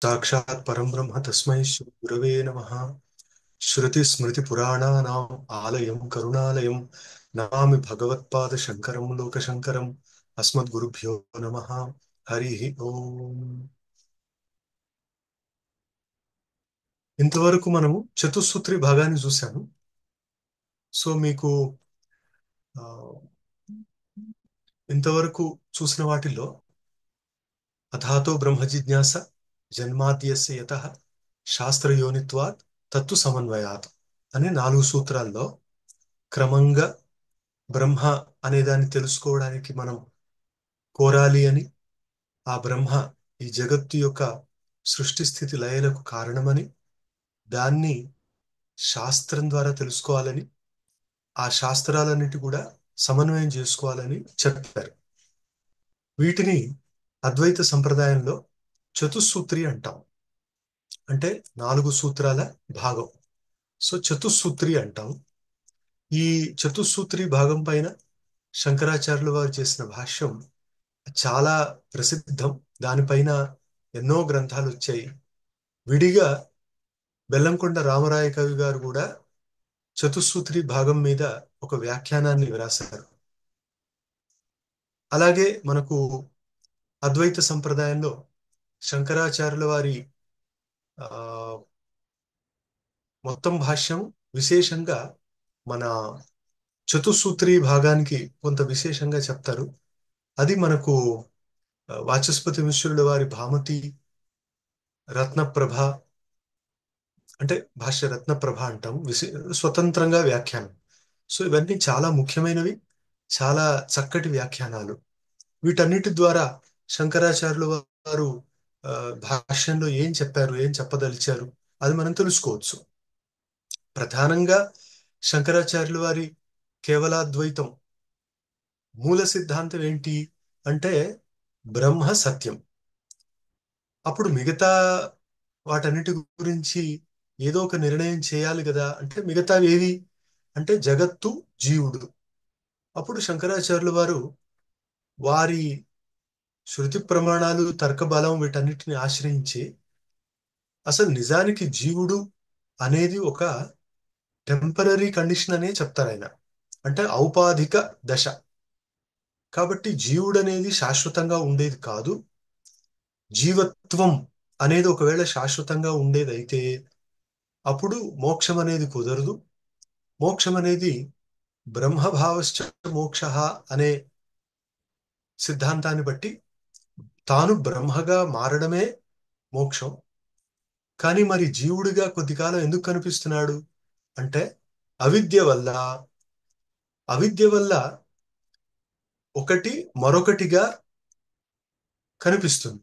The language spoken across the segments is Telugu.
साक्षात् परं ब्रह्म तस्मै श्री गुरवे नमः। श्रुतिस्मृतिपुराणानाम् आलयं करुणालयं नमामि भगवत्पादशङ्करं लोकशङ्करम्। अस्मद्गुरुभ्यो नमः। हरिः ఓం. ఇంతవరకు మనము చతుస్సూత్రి భాగాన్ని చూసాము. సో మీకు ఆ, ఇంతవరకు చూసిన వాటిల్లో అథాతో బ్రహ్మ జిజ్ఞాస జన్మాద్యస్య యతః శాస్త్రయోనిత్వాత్ తత్తు సమన్వయాత్ అనే 4 సూత్రాల్లో క్రమంగా బ్రహ్మ అనే దాన్ని తెలుసుకోవడానికి మనం కోరాలి అని, ఆ బ్రహ్మ ఈ జగత్తు యొక్క సృష్టి స్థితి లయలకు కారణమని, దాన్ని శాస్త్రం ద్వారా తెలుసుకోవాలని, ఆ శాస్త్రాలన్నిటి కూడా సమన్వయం చేసుకోవాలని చెప్పారు. వీటిని అద్వైత సంప్రదాయంలో చతుస్సూత్రి అంటాం. అంటే 4 సూత్రాల భాగం. సో చతుస్సూత్రి అంటాం. ఈ చతుస్సూత్రి భాగం పైన శంకరాచార్యుల వారు చేసిన భాష్యం చాలా ప్రసిద్ధం. దానిపైన ఎన్నో గ్రంథాలు వచ్చాయి. విడిగా బెల్లంకొండ రామరాయ కవి గారు కూడా చతుస్సూత్రి భాగం మీద ఒక వ్యాఖ్యానాన్ని వ్రాశారు. అలాగే మనకు అద్వైత సంప్రదాయంలో శంకరాచార్యుల వారి ఆ మొత్తం భాష్యం విశేషంగా మన చతుస్సూత్రి భాగానికి కొంత విశేషంగా చెప్తారు. అది మనకు వాచస్పతి మిశ్రుల వారి భామతి రత్నప్రభ, అంటే భాష్య రత్నప్రభ అంటాం, స్వతంత్రంగా వ్యాఖ్యానం. సో ఇవన్నీ చాలా ముఖ్యమైనవి, చాలా చక్కటి వ్యాఖ్యానాలు. వీటన్నిటి ద్వారా శంకరాచార్యుల వారు ఆ, భాష్యంలో ఏం చెప్పారు, ఏం చెప్పదలిచారు, అది మనం తెలుసుకోవచ్చు. ప్రధానంగా శంకరాచార్యుల వారి కేవలాద్వైతం మూల సిద్ధాంతం ఏంటి అంటే బ్రహ్మ సత్యం. అప్పుడు మిగతా వాటన్నిటి గురించి ఏదో ఒక నిర్ణయం చేయాలి కదా. అంటే మిగతా ఏవి అంటే జగత్తు, జీవుడు. అప్పుడు శంకరాచార్యుల వారు వారి శృతి ప్రమాణాలు, తర్క బలం వీటన్నిటిని ఆశ్రయించి అసలు నిజానికి జీవుడు అనేది ఒక టెంపరరీ కండిషన్ అనే చెప్తారు ఆయన. అంటే ఔపాధిక దశ. కాబట్టి జీవుడు అనేది శాశ్వతంగా ఉండేది కాదు. జీవత్వం అనేది ఒకవేళ శాశ్వతంగా ఉండేదైతే అప్పుడు మోక్షం అనేది కుదరదు. మోక్షం అనేది బ్రహ్మభావశ్చ మోక్ష అనే సిద్ధాంతాన్ని బట్టి తాను బ్రహ్మగా మారడమే మోక్షం. కానీ మరి జీవుడిగా కొద్ది కాలం ఎందుకు కనిపిస్తున్నాడు అంటే అవిద్య వల్ల. అవిద్య వల్ల ఒకటి మరొకటిగా కనిపిస్తుంది.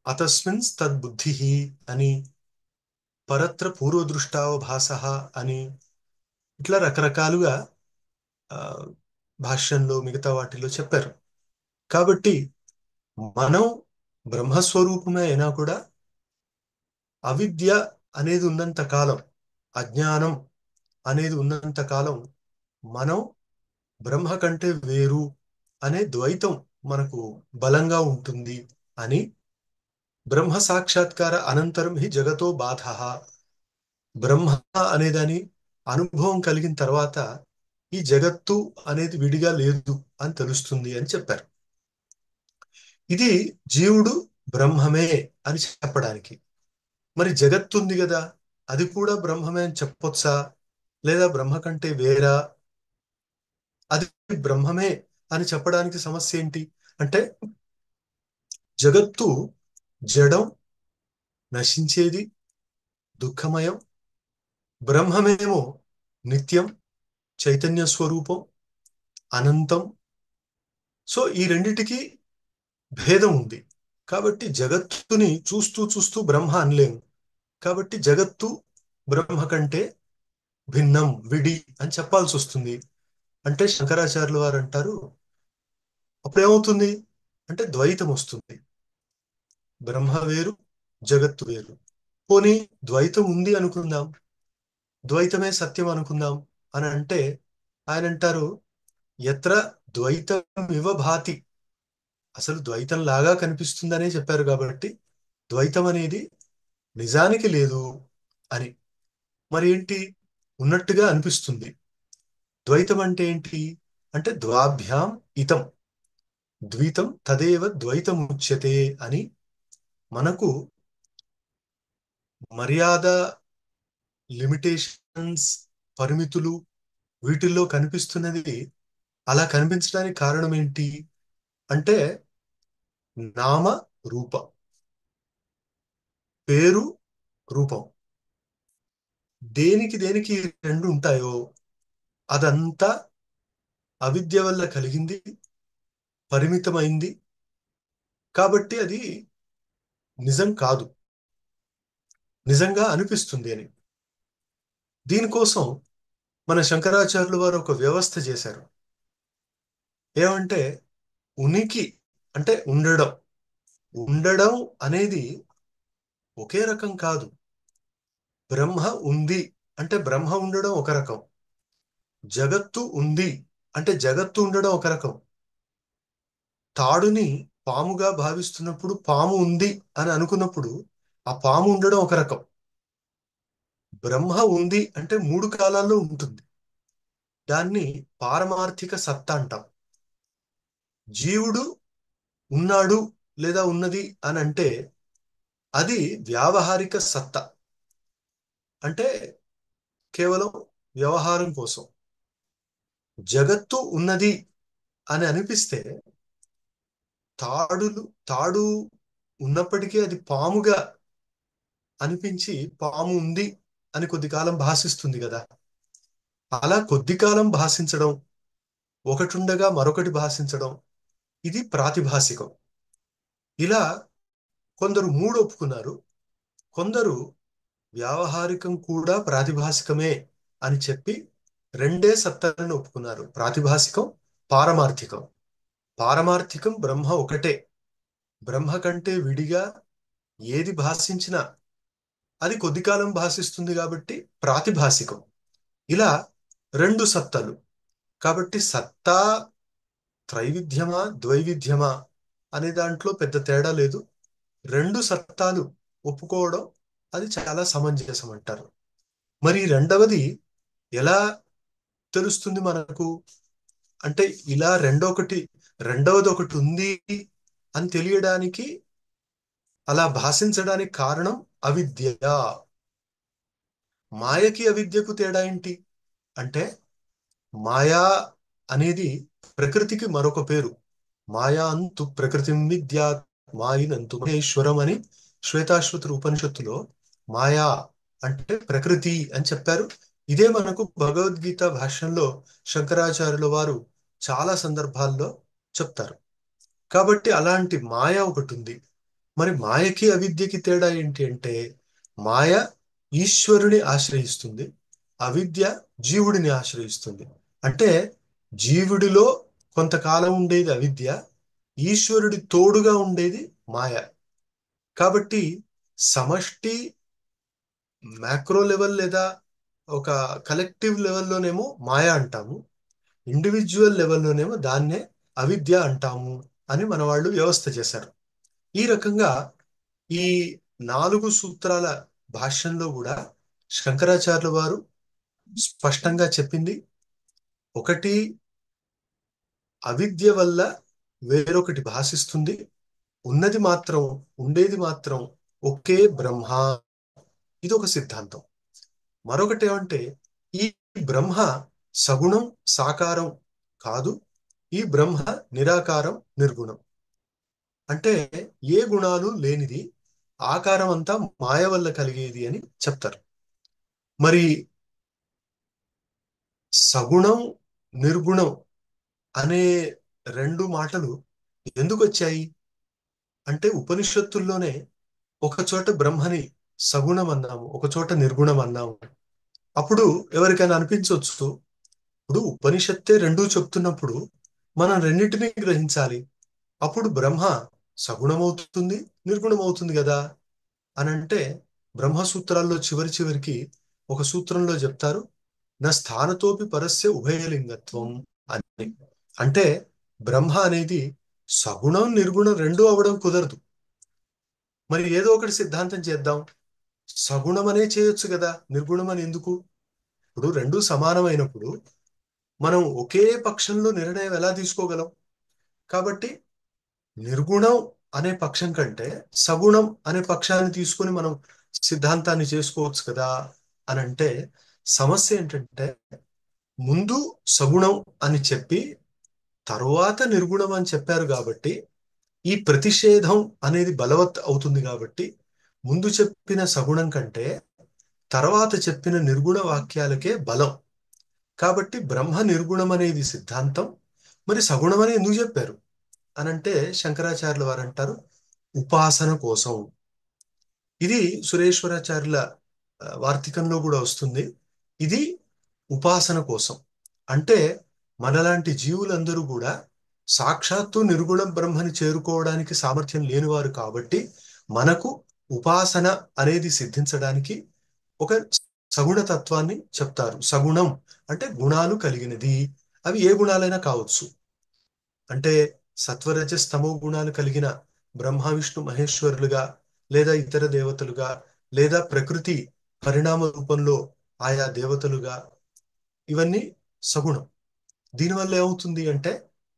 అతస్మిన్ తద్బుద్ధి అని, పరత్ర పూర్వదృష్టావభాస అని, ఇట్లా రకరకాలుగా ఆ, భాష్యంలో మిగతా వాటిలో చెప్పారు. కాబట్టి మనం బ్రహ్మస్వరూపమే అయినా కూడా అవిద్య అనేది ఉన్నంత కాలం, అజ్ఞానం అనేది ఉన్నంత కాలం మనం బ్రహ్మ కంటే వేరు అనే ద్వైతం మనకు బలంగా ఉంటుంది అని, బ్రహ్మ సాక్షాత్కార అనంతరం హి జగతో బాధ, బ్రహ్మ అనేదాని అనుభవం కలిగిన తర్వాత ఈ జగత్తు అనేది విడిగా లేదు అని తెలుస్తుంది అని చెప్పారు. ఇది జీవుడు బ్రహ్మమే అని చెప్పడానికి. మరి జగత్తు ఉంది కదా, అది కూడా బ్రహ్మమే అని చెప్పొచ్చా, లేదా బ్రహ్మ కంటే వేరా? అది బ్రహ్మమే అని చెప్పడానికి సమస్య ఏంటి అంటే జగత్తు జడం, నశించేది, దుఃఖమయం. బ్రహ్మమేమో నిత్యం, చైతన్య స్వరూపం, అనంతం. సో ఈ రెండిటికి భేదం ఉంది. కాబట్టి జగత్తుని చూస్తూ చూస్తూ బ్రహ్మ అనలేము. కాబట్టి జగత్తు బ్రహ్మ కంటే భిన్నం, విడి అని చెప్పాల్సి వస్తుంది. అంటే శంకరాచార్యుల వారు అంటారు అప్పుడేమవుతుంది అంటే ద్వైతం వస్తుంది. బ్రహ్మ వేరు, జగత్తు వేరు. పోనీ ద్వైతం ఉంది అనుకుందాం, ద్వైతమే సత్యం అనుకుందాం అని అంటే ఆయన అంటారు ఎత్ర ద్వైతం ఇవ భాతి. అసలు ద్వైతం లాగా కనిపిస్తుందనే చెప్పారు కాబట్టి ద్వైతం అనేది నిజానికి లేదు అని. మరి ఏంటి? ఉన్నట్టుగా అనిపిస్తుంది. ద్వైతం అంటే ఏంటి? అంటే ద్వాభ్యాం ఇతం ద్వితం తదేవ ద్వైతముచ్యతే అని మనకు మర్యాద, లిమిటేషన్స్, పరిమితులు వీటిల్లో కనిపిస్తున్నది. అలా కనిపించడానికి కారణం ఏంటి అంటే నామ రూప, పేరు, రూపం. దేనికి దేనికి రెండు ఉంటాయో అదంతా అవిద్య వల్ల కలిగింది, పరిమితమైంది. కాబట్టి అది నిజం కాదు, నిజంగా అనిపిస్తుంది అని. దీనికోసం మన శంకరాచార్యులు వారు ఒక వ్యవస్థ చేశారు. ఏమంటే ఉనికి అంటే ఉండడం. ఉండడం అనేది ఒకే రకం కాదు. బ్రహ్మ ఉంది అంటే బ్రహ్మ ఉండడం ఒక రకం. జగత్తు ఉంది అంటే జగత్తు ఉండడం ఒక రకం. తాడుని పాముగా భావిస్తున్నప్పుడు పాము ఉంది అని అనుకున్నప్పుడు ఆ పాము ఉండడం ఒక రకం. బ్రహ్మ ఉంది అంటే మూడు కాలాల్లో ఉంటుంది. దాన్ని పారమార్థిక సత్తా అంటాం. జీవుడు ఉన్నాడు లేదా ఉన్నది అని అంటే అది వ్యావహారిక సత్తా. అంటే కేవలం వ్యవహారం కోసం. జగత్తు ఉన్నది అని అనిపిస్తే తాడు ఉన్నప్పటికీ అది పాముగా అనిపించి పాము ఉంది అని కొద్ది కాలం భాషిస్తుంది కదా. అలా కొద్ది కాలం భాషించడం, ఒకటుండగా మరొకటి భాషించడం, ఇది ప్రాతిభాసికం. ఇలా కొందరు మూడు ఒప్పుకున్నారు. కొందరు వ్యావహారికం కూడా ప్రాతిభాసికమే అని చెప్పి రెండే సత్తాలను ఒప్పుకున్నారు: ప్రాతిభాసికం, పారమార్థికం. పారమార్థికం బ్రహ్మ ఒకటే. బ్రహ్మ కంటే విడిగా ఏది భాషించినా అది కొద్ది కాలం భాషిస్తుంది కాబట్టి ప్రాతిభాసికం. ఇలా రెండు సత్తాలు. కాబట్టి సత్తా త్రైవిధ్యమా ద్వైవిధ్యమా అనే దాంట్లో పెద్ద తేడా లేదు. రెండు సత్తాలు ఒప్పుకోవడం అది చాలా సమంజసం అంటారు. మరి రెండవది ఎలా తెలుస్తుంది మనకు అంటే ఇలా రెండవది ఒకటి ఉంది అని తెలియడానికి, అలా భాషించడానికి కారణం అవిద్య. మాయకి అవిద్యకు తేడా ఏంటి అంటే మాయా అనేది ప్రకృతికి మరొక పేరు. మాయా అంతు ప్రకృతిం విద్యాత్ మాయినంతు మహేశ్వరం అని శ్వేతాశ్వతర ఉపనిషత్తులో మాయా అంటే ప్రకృతి అని చెప్పారు. ఇదే మనకు భగవద్గీత భాష్యంలో శంకరాచార్యుల వారు చాలా సందర్భాల్లో చెప్తారు. కాబట్టి అలాంటి మాయ ఒకటి ఉంది. మరి మాయకి అవిద్యకి తేడా ఏంటి అంటే మాయ ఈశ్వరుని ఆశ్రయిస్తుంది, అవిద్య జీవుడిని ఆశ్రయిస్తుంది. అంటే జీవుడిలో కొంతకాలం ఉండేది అవిద్య, ఈశ్వరుడి తోడుగా ఉండేది మాయ. కాబట్టి సమష్టి మ్యాక్రో లెవెల్ లేదా ఒక కలెక్టివ్ లెవెల్లోనేమో మాయ అంటాము, ఇండివిజువల్ లెవెల్లోనేమో దాన్నే అవిద్య అంటాము అని మన వాళ్ళు వ్యవస్థ చేశారు. ఈ రకంగా ఈ నాలుగు సూత్రాల భాష్యంలో కూడా శంకరాచార్యుల వారు స్పష్టంగా చెప్పింది ఒకటి: అవిద్య వల్ల వేరొకటి భాషిస్తుంది, ఉన్నది మాత్రం, ఉండేది మాత్రం ఒకే బ్రహ్మ. ఇది ఒక సిద్ధాంతం. మరొకటి ఏమంటే ఈ బ్రహ్మ సగుణం సాకారం కాదు, ఈ బ్రహ్మ నిరాకారం నిర్గుణం. అంటే ఏ గుణాలు లేనిది, ఆకారం అంతా మాయ వల్ల కలిగేది అని చెప్తారు. మరి సగుణం నిర్గుణం అనే రెండు మాటలు ఎందుకు వచ్చాయి అంటే ఉపనిషత్తుల్లోనే ఒక చోట బ్రహ్మని సగుణం అన్నాము, ఒక చోట నిర్గుణం అన్నాము. అప్పుడు ఎవరికైనా అనిపించవచ్చు, ఇప్పుడు ఉపనిషత్తే రెండూ చెప్తున్నప్పుడు మనం రెండింటినీ గ్రహించాలి, అప్పుడు బ్రహ్మ సగుణమవుతుంది, నిర్గుణమవుతుంది కదా అని అంటే బ్రహ్మసూత్రాల్లో చివరికి ఒక సూత్రంలో చెప్తారు: నా స్థానతోపి పరస్య ఉభయలింగత్వం అని. అంటే బ్రహ్మ అనేది సగుణం నిర్గుణం రెండూ అవడం కుదరదు. మరి ఏదో ఒకటి సిద్ధాంతం చేద్దాం. సగుణం అనే చేయొచ్చు కదా, నిర్గుణం అని ఎందుకు? ఇప్పుడు రెండు సమానమైనప్పుడు మనం ఒకే పక్షంలో నిర్ణయం ఎలా తీసుకోగలం? కాబట్టి నిర్గుణం అనే పక్షం కంటే సగుణం అనే పక్షాన్ని తీసుకొని మనం సిద్ధాంతాన్ని చేసుకోవచ్చు కదా అని అంటే, సమస్య ఏంటంటే ముందు సగుణం అని చెప్పి తరువాత నిర్గుణం అని చెప్పారు కాబట్టి ఈ ప్రతిషేధం అనేది బలవత్ అవుతుంది. కాబట్టి ముందు చెప్పిన సగుణం కంటే తర్వాత చెప్పిన నిర్గుణ వాక్యాలకే బలం. కాబట్టి బ్రహ్మ నిర్గుణం అనేది సిద్ధాంతం. మరి సగుణం అని ఎందుకు చెప్పారు అనంటే, శంకరాచార్యుల వారు అంటారు ఉపాసన కోసం. ఇది సురేశ్వరాచార్యుల వార్తికంలో కూడా వస్తుంది. ఇది ఉపాసన కోసం. అంటే మనలాంటి జీవులందరూ కూడా సాక్షాత్తు నిర్గుణ బ్రహ్మని చేరుకోవడానికి సామర్థ్యం లేనివారు కాబట్టి మనకు ఉపాసన అనేది సిద్ధించడానికి ఒక సగుణ తత్వాన్ని చెప్తారు. సగుణం అంటే గుణాలు కలిగినది. అవి ఏ గుణాలైనా కావచ్చు. అంటే సత్వరజస్ తమో గుణాలు కలిగిన బ్రహ్మ విష్ణు మహేశ్వరులుగా, లేదా ఇతర దేవతలుగా, లేదా ప్రకృతి పరిణామ రూపంలో ఆయా దేవతలుగా, ఇవన్నీ సగుణం. దీనివల్ల ఏమవుతుంది అంటే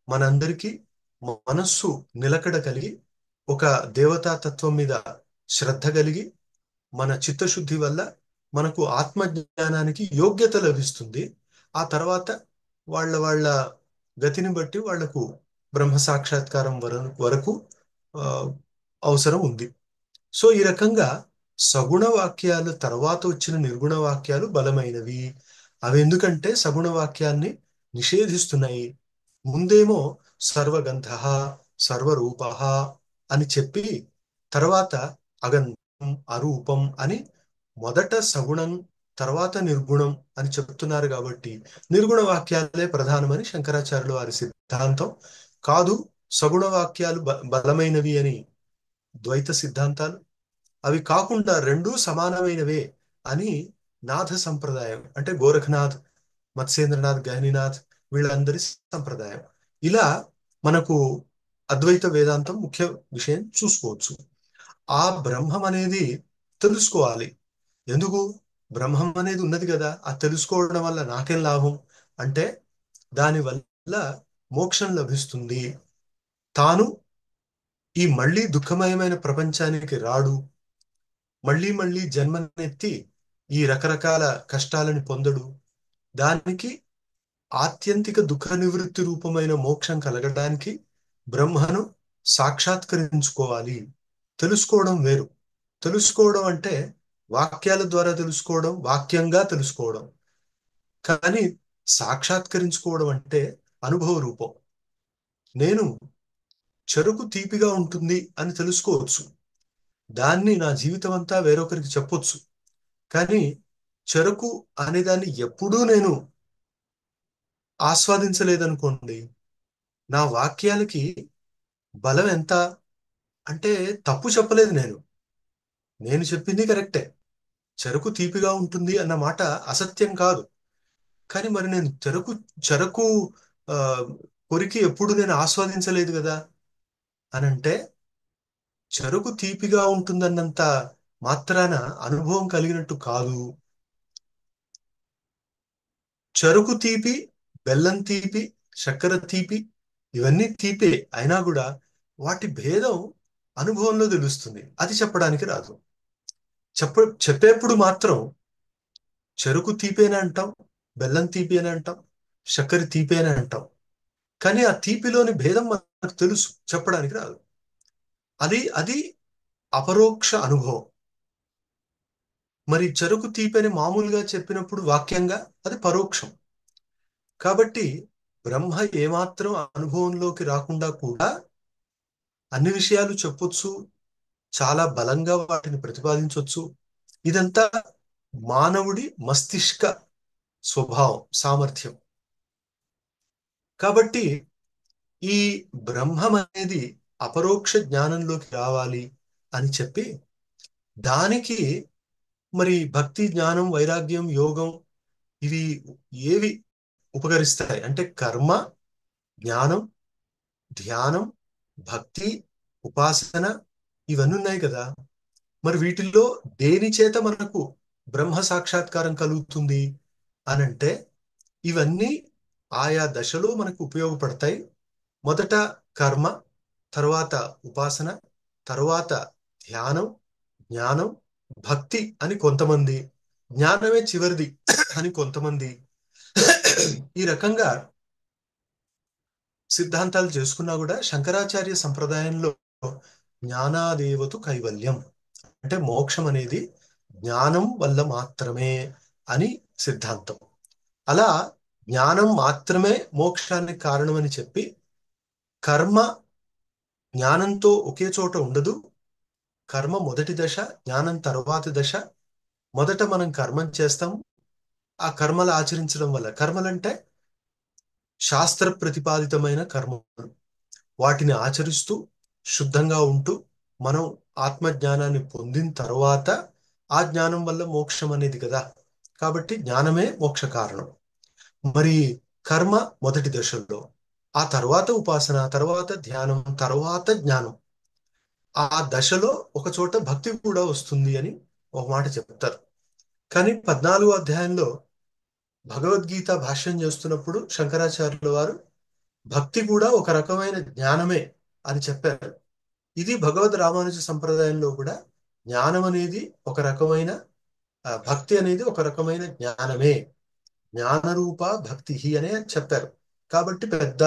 మనందరికీ మనస్సు నిలకడ కలిగి ఒక దేవతా తత్వం మీద శ్రద్ధ కలిగి మన చిత్తశుద్ధి వల్ల మనకు ఆత్మజ్ఞానానికి యోగ్యత లభిస్తుంది. ఆ తర్వాత వాళ్ళ వాళ్ళ గతిని బట్టి వాళ్లకు బ్రహ్మ సాక్షాత్కారం వరకు ఆ, అవసరం ఉంది. సో ఈ రకంగా సగుణ వాక్యాలు తర్వాత వచ్చిన నిర్గుణ వాక్యాలు బలమైనవి. అవి ఎందుకంటే సగుణ వాక్యాన్ని నిషేధిస్తున్నాయి. ముందేమో సర్వగంధ సర్వరూప అని చెప్పి తర్వాత అగంధం అరూపం అని మొదట సగుణం తర్వాత నిర్గుణం అని చెప్తున్నారు. కాబట్టి నిర్గుణ వాక్యాలే ప్రధానమని శంకరాచార్యులు వారి సిద్ధాంతం. కాదు, సగుణ వాక్యాలు బలమైనవి అని ద్వైత సిద్ధాంతాలు. అవి కాకుండా రెండూ సమానమైనవే అని నాథ సంప్రదాయం, అంటే గోరఖనాథ్, మత్స్యేంద్రనాథ్, గహనినాథ్, వీళ్ళందరి సంప్రదాయం. ఇలా మనకు అద్వైత వేదాంతం ముఖ్య విషయం చూసుకోవచ్చు. ఆ బ్రహ్మం అనేది తెలుసుకోవాలి. ఎందుకు? బ్రహ్మం అనేది ఉన్నది కదా, ఆ తెలుసుకోవడం వల్ల నాకేం లాభం అంటే దాని వల్ల మోక్షం లభిస్తుంది. తాను ఈ మళ్ళీ దుఃఖమయమైన ప్రపంచానికి రాడు. మళ్ళీ మళ్ళీ జన్మనెత్తి ఈ రకరకాల కష్టాలని పొందడు. దానికి ఆత్యంతిక దుఃఖ నివృత్తి రూపమైన మోక్షం కలగడానికి బ్రహ్మను సాక్షాత్కరించుకోవాలి. తెలుసుకోవడం వేరు. తెలుసుకోవడం అంటే వాక్యాల ద్వారా తెలుసుకోవడం, వాక్యంగా తెలుసుకోవడం. కానీ సాక్షాత్కరించుకోవడం అంటే అనుభవ రూపం. నేను చెరుకు తీపిగా ఉంటుంది అని తెలుసుకోవచ్చు. దాన్ని నా జీవితం అంతా వేరొకరికి చెప్పొచ్చు. కానీ చెరకు అనేదాన్ని ఎప్పుడూ నేను ఆస్వాదించలేదనుకోండి, నా వాక్యాలకి బలం ఎంత అంటే తప్పు చెప్పలేదు నేను. నేను చెప్పింది కరెక్టే. చెరకు తీపిగా ఉంటుంది అన్న మాట అసత్యం కాదు. కానీ మరి నేను చెరకు చెరకు ఆ, కొరికి ఎప్పుడు నేను ఆస్వాదించలేదు కదా అనంటే, చెరకు తీపిగా ఉంటుందన్నంత మాత్రాన అనుభవం కలిగినట్టు కాదు. చెరుకు తీపి, బెల్లం తీపి, చక్కెర తీపి, ఇవన్నీ తీపే అయినా కూడా వాటి భేదం అనుభవంలో తెలుస్తుంది. అది చెప్పడానికి రాదు. చెప్పేప్పుడు మాత్రం చెరుకు తీపేనే అంటాం, బెల్లం తీపి అని అంటాం, చక్కెర తీపి అని అంటాం. కానీ ఆ తీపిలోని భేదం మనకు తెలుసు, చెప్పడానికి రాదు. అది అది అపరోక్ష అనుభవం. మరి చెరుకు తీపి అని మామూలుగా చెప్పినప్పుడు వాక్యంగా అది పరోక్షం. కాబట్టి బ్రహ్మ ఏమాత్రం అనుభవంలోకి రాకుండా కూడా అన్ని విషయాలు చెప్పొచ్చు, చాలా బలంగా వాటిని ప్రతిపాదించవచ్చు. ఇదంతా మానవుడి మస్తిష్క స్వభావం, సామర్థ్యం. కాబట్టి ఈ బ్రహ్మం అనేది అపరోక్ష జ్ఞానంలోకి రావాలి అని చెప్పి దానికి మరి భక్తి, జ్ఞానం, వైరాగ్యం, యోగం, ఇవి ఏవి ఉపకరిస్తాయి అంటే కర్మ, జ్ఞానం, ధ్యానం, భక్తి, ఉపాసన, ఇవన్నీ ఉన్నాయి కదా. మరి వీటిల్లో దేని చేత మనకు బ్రహ్మ సాక్షాత్కారం కలుగుతుంది అనంటే, ఇవన్నీ ఆయా దశలో మనకు ఉపయోగపడతాయి. మొదట కర్మ, తరువాత ఉపాసన, తరువాత ధ్యానం, జ్ఞానం, భక్తి అని కొంతమంది, జ్ఞానమే చివరిది అని కొంతమంది, ఈ రకంగా సిద్ధాంతాలు చేసుకున్నా కూడా శంకరాచార్య సంప్రదాయంలో జ్ఞానాదేవతు కైవల్యం, అంటే మోక్షం అనేది జ్ఞానం వల్ల మాత్రమే అని సిద్ధాంతం. అలా జ్ఞానం మాత్రమే మోక్షానికి కారణమని చెప్పి, కర్మ జ్ఞానంతో ఒకే చోట ఉండదు. కర్మ మొదటి దశ, జ్ఞానం తర్వాతి దశ. మొదట మనం కర్మం చేస్తాం. ఆ కర్మలు ఆచరించడం వల్ల, కర్మలంటే శాస్త్ర ప్రతిపాదితమైన కర్మలు, వాటిని ఆచరిస్తూ శుద్ధంగా ఉంటూ మనం ఆత్మజ్ఞానాన్ని పొందిన తర్వాత ఆ జ్ఞానం వల్ల మోక్షం అనేది కదా. కాబట్టి జ్ఞానమే మోక్ష కారణం. మరి కర్మ మొదటి దశలో, ఆ తర్వాత ఉపాసన, తర్వాత ధ్యానం, తర్వాత జ్ఞానం. ఆ దశలో ఒక చోట భక్తి కూడా వస్తుంది అని ఒక మాట చెప్తారు. కానీ 14వ అధ్యాయంలో భగవద్గీత భాష్యం చేస్తున్నప్పుడు శంకరాచార్యుల వారు భక్తి కూడా ఒక రకమైన జ్ఞానమే అని చెప్పారు. ఇది భగవద్ రామానుజ సంప్రదాయంలో కూడా జ్ఞానం అనేది ఒక రకమైన భక్తి అనేది ఒక రకమైన జ్ఞానమే, జ్ఞానరూప భక్తి అనే చెప్పారు. కాబట్టి పెద్ద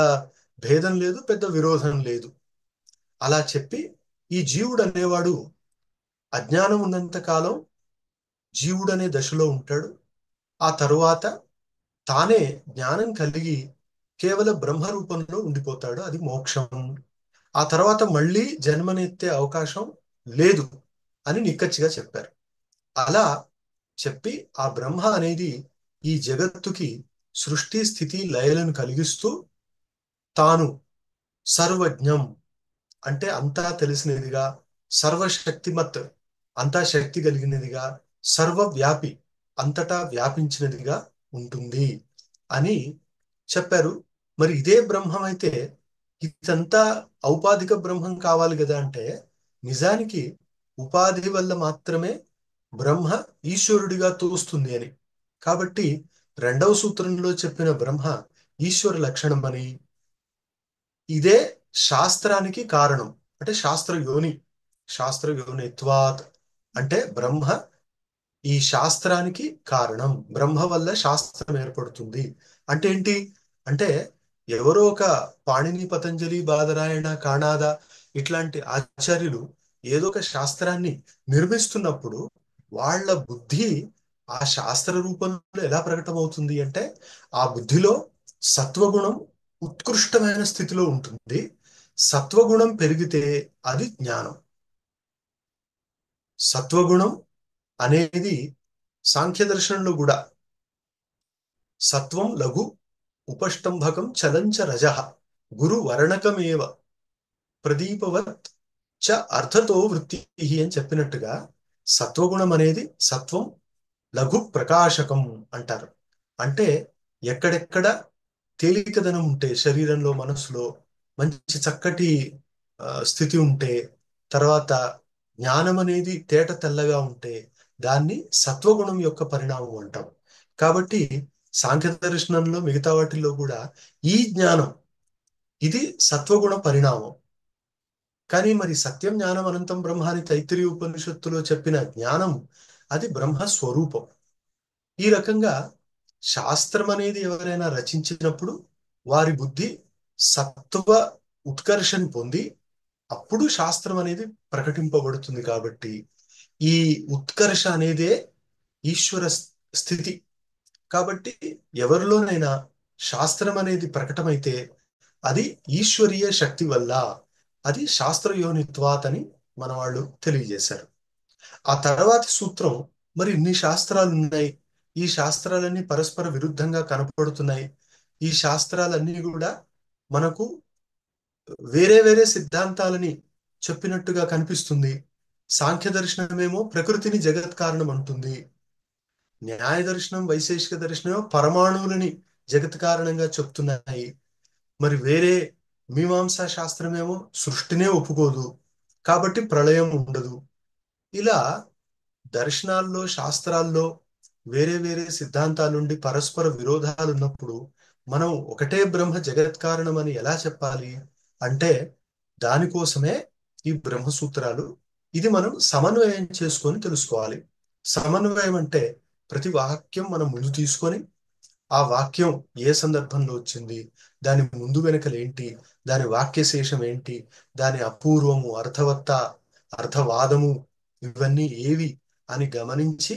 భేదం లేదు, పెద్ద విరోధం లేదు. అలా చెప్పి ఈ జీవుడు అనేవాడు అజ్ఞానం ఉన్నంత కాలం జీవుడు అనే దశలో ఉంటాడు. ఆ తరువాత తానే జ్ఞానం కలిగి కేవలం బ్రహ్మ రూపంలో ఉండిపోతాడు, అది మోక్షం. ఆ తర్వాత మళ్ళీ జన్మనెత్తే అవకాశం లేదు అని నిక్కచ్చిగా చెప్పారు. అలా చెప్పి ఆ బ్రహ్మ అనేది ఈ జగత్తుకి సృష్టి స్థితి లయలను కలిగిస్తూ తాను సర్వజ్ఞం, అంటే అంతా తెలిసినదిగా, సర్వశక్తిమత్, అంతా శక్తి కలిగినదిగా, సర్వవ్యాపి, అంతటా వ్యాపించినదిగా ఉంటుంది అని చెప్పారు. మరి ఇదే బ్రహ్మం అయితే ఇదంతా ఔపాధిక బ్రహ్మం కావాలి కదా అంటే, నిజానికి ఉపాధి వల్ల మాత్రమే బ్రహ్మ ఈశ్వరుడిగా తోస్తుంది అని. కాబట్టి రెండవ సూత్రంలో చెప్పిన బ్రహ్మ ఈశ్వర లక్షణం అని, ఇదే శాస్త్రానికి కారణం. అంటే శాస్త్ర యోని, శాస్త్ర యోనిత్వాత్, అంటే బ్రహ్మ ఈ శాస్త్రానికి కారణం, బ్రహ్మ వల్ల శాస్త్రం ఏర్పడుతుంది. అంటే ఏంటి అంటే, ఎవరో ఒక పాణిని, పతంజలి, బాదరాయణ, కాణాద ఇట్లాంటి ఆచార్యులు ఏదో ఒక శాస్త్రాన్ని నిర్మిస్తున్నప్పుడు వాళ్ళ బుద్ధి ఆ శాస్త్ర రూపంలో ఎలా ప్రకటమవుతుంది అంటే, ఆ బుద్ధిలో సత్వగుణం ఉత్కృష్టమైన స్థితిలో ఉంటుంది. సత్వగుణం పెరిగితే అది జ్ఞానం. సత్వగుణం అనేది సాంఖ్య దర్శనంలో కూడా సత్వం లఘు ఉపష్టంభకం చలంచ రజ గురు వర్ణకమేవ ప్రదీపవత్ చ అర్థతో వృత్తి అని చెప్పినట్టుగా, సత్వగుణం అనేది సత్వం లఘు ప్రకాశకం అంటారు. అంటే ఎక్కడెక్కడ తేలికదనం ఉంటే శరీరంలో, మనసులో మంచి చక్కటి స్థితి ఉంటే, తర్వాత జ్ఞానం అనేది తేట తెల్లగా ఉంటే దాన్ని సత్వగుణం యొక్క పరిణామం అంటాం. కాబట్టి సాంఖ్య దర్శనంలో మిగతా వాటిల్లో కూడా ఈ జ్ఞానం ఇది సత్వగుణ పరిణామం. కానీ మరి సత్యం జ్ఞానం అనంతం బ్రహ్మ అని తైత్తిరీయ ఉపనిషత్తులో చెప్పిన జ్ఞానం అది బ్రహ్మ స్వరూపం. ఈ రకంగా శాస్త్రం అనేది ఎవరైనా రచించినప్పుడు వారి బుద్ధి సత్వ ఉత్కర్షణ పొంది అప్పుడు శాస్త్రం అనేది ప్రకటింపబడుతుంది. కాబట్టి ఈ ఉత్కర్ష అనేదే ఈశ్వర స్థితి. కాబట్టి ఎవరిలోనైనా శాస్త్రం అనేది ప్రకటమైతే అది ఈశ్వరీయ శక్తి వల్ల, అది శాస్త్రయోనిత్వాత్ అని మన వాళ్ళు తెలియజేశారు. ఆ తర్వాత సూత్రం, మరి ఇన్ని శాస్త్రాలు ఉన్నాయి, ఈ శాస్త్రాలన్నీ పరస్పర విరుద్ధంగా కనపడుతున్నాయి, ఈ శాస్త్రాలన్నీ కూడా మనకు వేరే వేరే సిద్ధాంతాలని చెప్పినట్టుగా కనిపిస్తుంది. సాంఖ్య దర్శనమేమో ప్రకృతిని జగత్ కారణం అంటుంది, న్యాయ దర్శనం, వైశేషిక దర్శనం పరమాణువులని జగత్ కారణంగా చెప్తున్నాయి. మరి వేరే మీమాంసా శాస్త్రమేమో సృష్టినే ఒప్పుకోదు. కాబట్టి ప్రళయం ఉండదు. ఇలా దర్శనాల్లో, శాస్త్రాల్లో వేరే వేరే సిద్ధాంతాలుండి పరస్పర విరోధాలు ఉన్నప్పుడు మనం ఒకటే బ్రహ్మ జగత్ కారణం అని ఎలా చెప్పాలి అంటే, దానికోసమే ఈ బ్రహ్మసూత్రాలు. ఇది మనం సమన్వయం చేసుకొని తెలుసుకోవాలి. సమన్వయం అంటే ప్రతి వాక్యం మనం ముందు తీసుకొని, ఆ వాక్యం ఏ సందర్భంలో వచ్చింది, దాని ముందు వెనకలు ఏంటి, దాని వాక్యశేషం ఏంటి, దాని అపూర్వము, అర్థవత్త, అర్థవాదము, ఇవన్నీ ఏవి అని గమనించి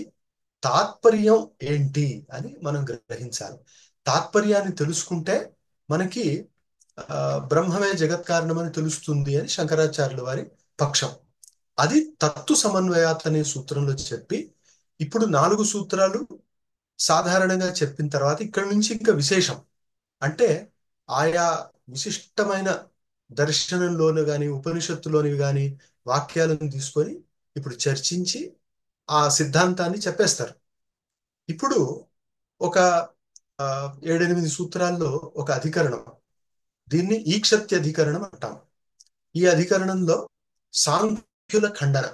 తాత్పర్యం ఏంటి అని మనం గ్రహించాలి. తాత్పర్యాన్ని తెలుసుకుంటే మనకి ఆ, బ్రహ్మమే జగత్ కారణమని తెలుస్తుంది అని శంకరాచార్యుల వారి పక్షం. అది తత్తు సమన్వయాత్ అనే సూత్రంలో చెప్పి, ఇప్పుడు 4 సూత్రాలు సాధారణంగా చెప్పిన తర్వాత ఇక్కడ నుంచి ఇంకా విశేషం అంటే, ఆయా విశిష్టమైన దర్శనంలోను గాని ఉపనిషత్తులోనివి గాని వాక్యాలను తీసుకొని ఇప్పుడు చర్చించి ఆ సిద్ధాంతాన్ని చెప్పేస్తారు. ఇప్పుడు ఒక ఆ, 7 8 సూత్రాల్లో ఒక అధికరణం, దీన్ని ఈక్షత్యధికరణం అంటాం. ఈ అధికరణంలో సాంఖ్యుల ఖండన.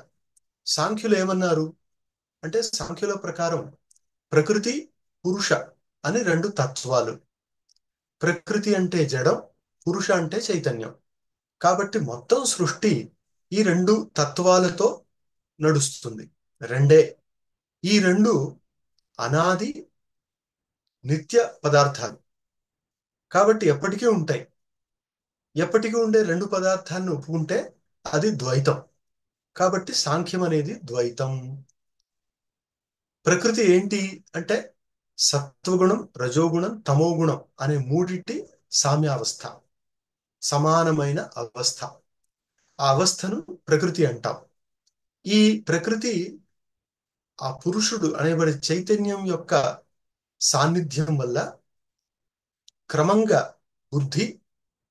సాంఖ్యులు ఏమన్నారు అంటే, సాంఖ్యుల ప్రకారం ప్రకృతి, పురుష అని 2 తత్వాలు. ప్రకృతి అంటే జడం, పురుష అంటే చైతన్యం. కాబట్టి మొత్తం సృష్టి ఈ 2 తత్వాలతో నడుస్తుంది. రెండే. ఈ రెండు అనాది నిత్య పదార్థాలు కాబట్టి ఎప్పటికీ ఉంటాయి. ఎప్పటికీ ఉండే 2 పదార్థాలను ఒప్పుకుంటే అది ద్వైతం. కాబట్టి సాంఖ్యం అనేది ద్వైతం. ప్రకృతి ఏంటి అంటే, సత్వగుణం, రజోగుణం, తమోగుణం అనే మూడిటి సామ్యావస్థ, సమానమైన అవస్థ. ఆ అవస్థను ప్రకృతి అంటాం. ఈ ప్రకృతి ఆ పురుషుడు అనేబడే చైతన్యం యొక్క సాన్నిధ్యం వల్ల క్రమంగా బుద్ధి,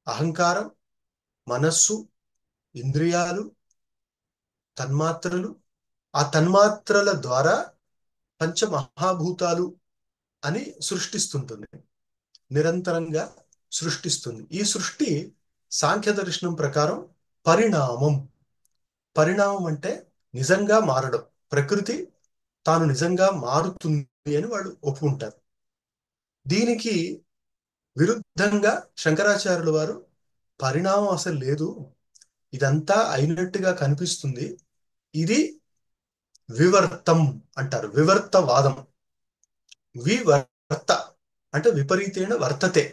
అహంకారం, మనస్సు, ఇంద్రియాలు, తన్మాత్రలు, ఆ తన్మాత్రల ద్వారా పంచమహాభూతాలు అని సృష్టిస్తుంటుంది. నిరంతరంగా సృష్టిస్తుంది. ఈ సృష్టి సాంఖ్య దర్శనం ప్రకారం పరిణామం. పరిణామం అంటే నిజంగా మారడం. ప్రకృతి తాను నిజంగా మారుతుంది అని వాళ్ళు ఒప్పుకుంటారు. దీనికి విరుద్ధంగా శంకరాచార్యుల వారు పరిణామం అసలు లేదు, ఇదంతా అయినట్టుగా కనిపిస్తుంది, ఇది వివర్తం అంటారు. వివర్తవాదం. వివర్త అంటే విపరీతేణ వర్తతే.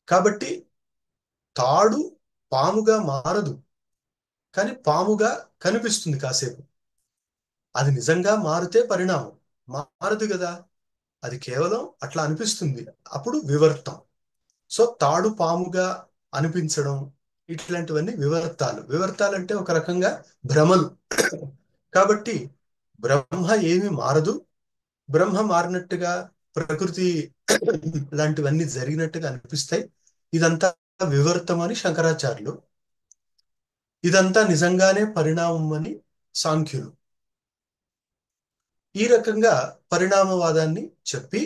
కాబట్టి తాడు పాముగా మారదు, కానీ పాముగా కనిపిస్తుంది కాసేపు. అది నిజంగా మారితే పరిణామం. మారదు కదా, అది కేవలం అట్లా అనిపిస్తుంది, అప్పుడు వివర్తం. సో తాడు పాముగా అనిపించడం, ఇట్లాంటివన్నీ వివర్తాలు. వివర్తాలు అంటే ఒక రకంగా భ్రమలు. కాబట్టి బ్రహ్మ ఏమి మారదు. బ్రహ్మ మారినట్టుగా ప్రకృతి లాంటివన్నీ జరిగినట్టుగా అనిపిస్తాయి. ఇదంతా వివర్తం అని శంకరాచార్యులు. ఇదంతా నిజంగానే పరిణామం అని సాంఖ్యులు. ఈ రకంగా పరిణామవాదాన్ని చెప్పి,